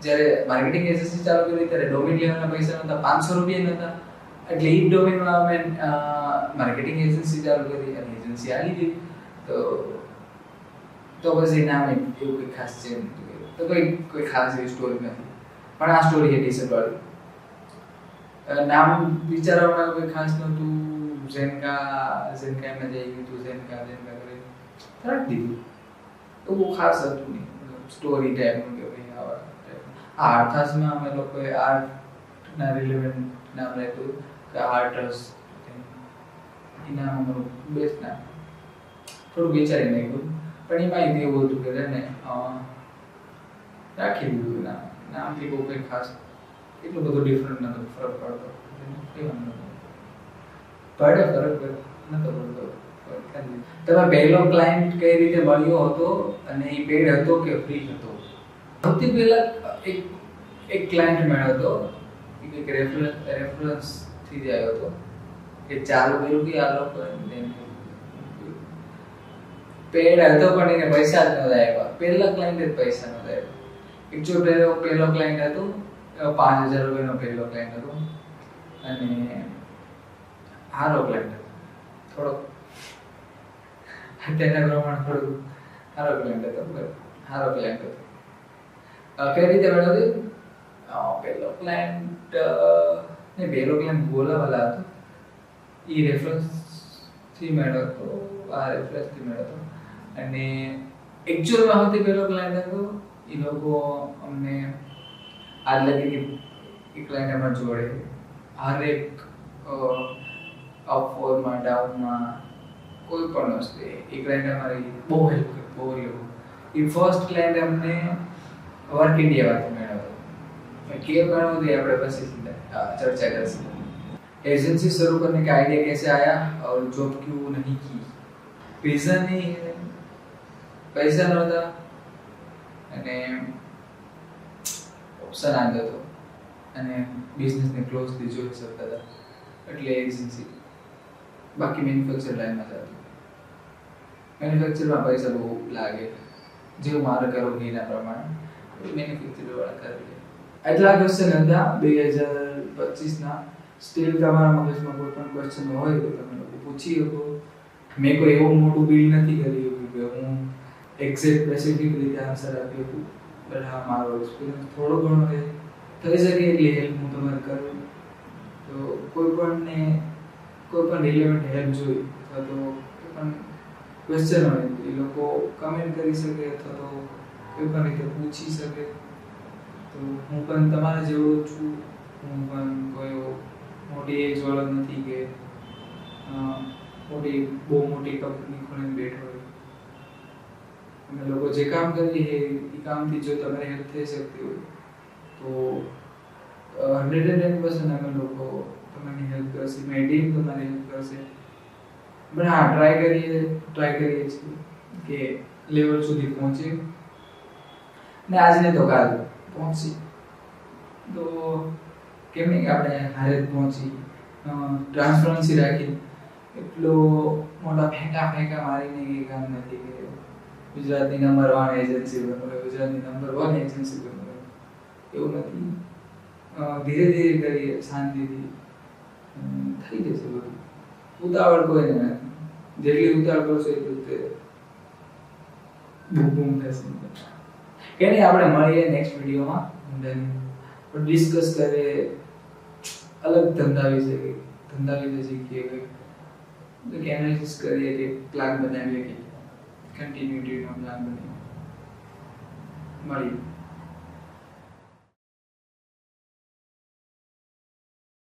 જ્યારે માર્કેટિંગ એજન્સી ચાલુ કરી ત્યારે ડોમેન લેવાના પૈસા નહોતા, 500 રૂપિયા નહોતા. એટલે ઈ ડોમેનમાં અમે માર્કેટિંગ એજન્સી ચાલુ કરી અને એજન્સી આવી ગઈ. તો પછી નામ એવું કોઈ ખાસ છે તો કોઈ ખાસ એવી સ્ટોરી નથી. પણ આ સ્ટોરી છે ટી-શર્ટ વાળી. નામ વિચારવામાં કોઈ ખાસ નહોતું. ઝેન્કા એમ જઈ ગયું હતું, ઝેન્કા કરી તરત દીધું. તો બહુ ખાસ હતું નહીં, સ્ટોરી ટાઈપનું કે ભાઈ આવા ટાઈપ. આ આર્થાસમાં અમે લોકોએ આર્ટના રિલેવન્ટ નામ રાખ્યું. કે આર્ટસ એના અમારું બેસ્ટ નામ થોડું વિચારી નાખ્યું પણ એમાં એવું હતું કે ને રાખી દીધું નામથી બહુ કંઈ ખાસ એટલું બધું ડિફરન્ટ નતો ફરક પડતો ફરક નતો પડતો. તમે પહેલો ક્લાયન્ટ કઈ રીતે મળ્યો હતો અને એ પેડ હતો કે ફ્રી હતો? સૌથી પહેલા એક ક્લાયન્ટ મળ્યો હતો એક રેફરન્સ થી જ આવ્યો હતો કે ચાલુ કર્યું કે આ લોકો પેડ હતો પણ એને પૈસા જ નહોતા આવ્યા. પહેલા ક્લાયન્ટ જ પૈસા નહોતા આવ્યા. એકચ્યુઅલ પહેલો ક્લાયન્ટ હતો 5,000 રૂપિયાનો પહેલો ક્લાયન્ટ હતો અને સારો ક્લાયન્ટ હતો થોડોક તેના પ્રમાણે થોડું સારો ક્લાયન્ટ હતો કઈ રીતે મળ્યો? પહેલો ક્લાયન્ટ ને પહેલો ક્લાયન્ટ બોલાવાલા હતો એ રેફરન્સ થી મળ્યો હતો આ રેફરન્સ થી મળ્યો હતો અને એકચ્યુઅલમાં સૌથી પહેલો ક્લાયન્ટ હતો એ લોકો અમને આજ લગી એ ક્લાયન્ટ અમારા જોડે હરેક અપફોરમાં ડાઉનમાં કોઈ પણ વસ્તુ એ ક્લાયન્ટ અમારી બહુ હેલ્પ કરી બહુ હેલ્પ. એ ફર્સ્ટ ક્લાયન્ટ અમને વર્ક ઇન્ડિયામાંથી મળ્યો હતો કે મળ્યો આપણે પછી સીધા ચર્ચા કરશે. एजेंसी शुरू करने का आइडिया कैसे आया और जॉब क्यों नहीं की? रीजन नहीं है पैसा नहोता અને ઓપ્શન આગળ હતો અને બિઝનેસને ક્લોઝલી જોઈ શકતા હતા એટલે એજન્સી. બાકી મેન્યુફેક્ચર લાઈનમાં જતું. મેન્યુફેક્ચરમાં પૈસા બહુ લાગે જેવું મારે કરવું એના પ્રમાણે મેન્યુફેક્ચર વાળા કરી લે. એટલા ક્વેશ્ચન હતા 2025ના. સ્ટીલ તમારા મગજમાં કોઈ પણ ક્વેશ્ચન હોય તો તમે લોકો પૂછી શકો. મેં કોઈ એવું મોટું બિલ નથી કર્યું કે હું એક્ઝેક્ટ સ્પેસિફિક રીતે આન્સર આપ્યો હતું. બટ હા મારો એક્સપિરિયન્સ થોડો ઘણો થઈ શકે એટલી હેલ્પ હું તમારે કરું. તો કોઈ પણ રિલેવન્ટ હેલ્પ જોઈ અથવા તો કોઈ પણ ક્વેશ્ચન હોય એ લોકો કમેન્ટ કરી શકે અથવા તો કોઈ પણ રીતે પૂછી શકે. તો હું પણ તમારા જેવો છું. હું પણ કોઈ મોટી એજ વાળો નથી કે બહુ મોટી કંપની ખોલીને બેઠો હોય. અમે લોકો જે કામ કરીએ એ કામથી જો તમારે હેલ્પ થઈ શકતી હોય તો 110% અમે લોકો તમારી હેલ્પ કરશે. મારી ટીમ તમારી હેલ્પ કરશે. પણ હા ટ્રાય કરીએ છીએ કે લેવલ સુધી પહોંચીએ ને આજને તો કાલ પહોંચી તો કેમ નહીં કે આપણે હારે જ પહોંચી ટ્રાન્સપરન્સી રાખી. એટલો મોટા ફેંકા મારીને એ કામ નથી કે ગુજરાતની નંબર 1 એજન્સી બનો ગુજરાતની નંબર 1 એજન્સી બનો એવું નથી. ધીરે ધીરે કરીએ શાંતિથી થઈ જશે બધું. ઉતાવળ કોઈને નથી. જેટલી ઉતાવળ કરશો એટલું તે બૂમ થશે. કે નહીં આપણે મળીએ નેક્સ્ટ વિડીયોમાં ડિસ્કસ કરીએ અલગ ધંધા વિશે શીખીએ કે એનાલિસિસ કરીએ કે પ્લાન બનાવીએ કે કન્ટિન્યુટીનો પ્લાન બનાવીએ. મળીએ.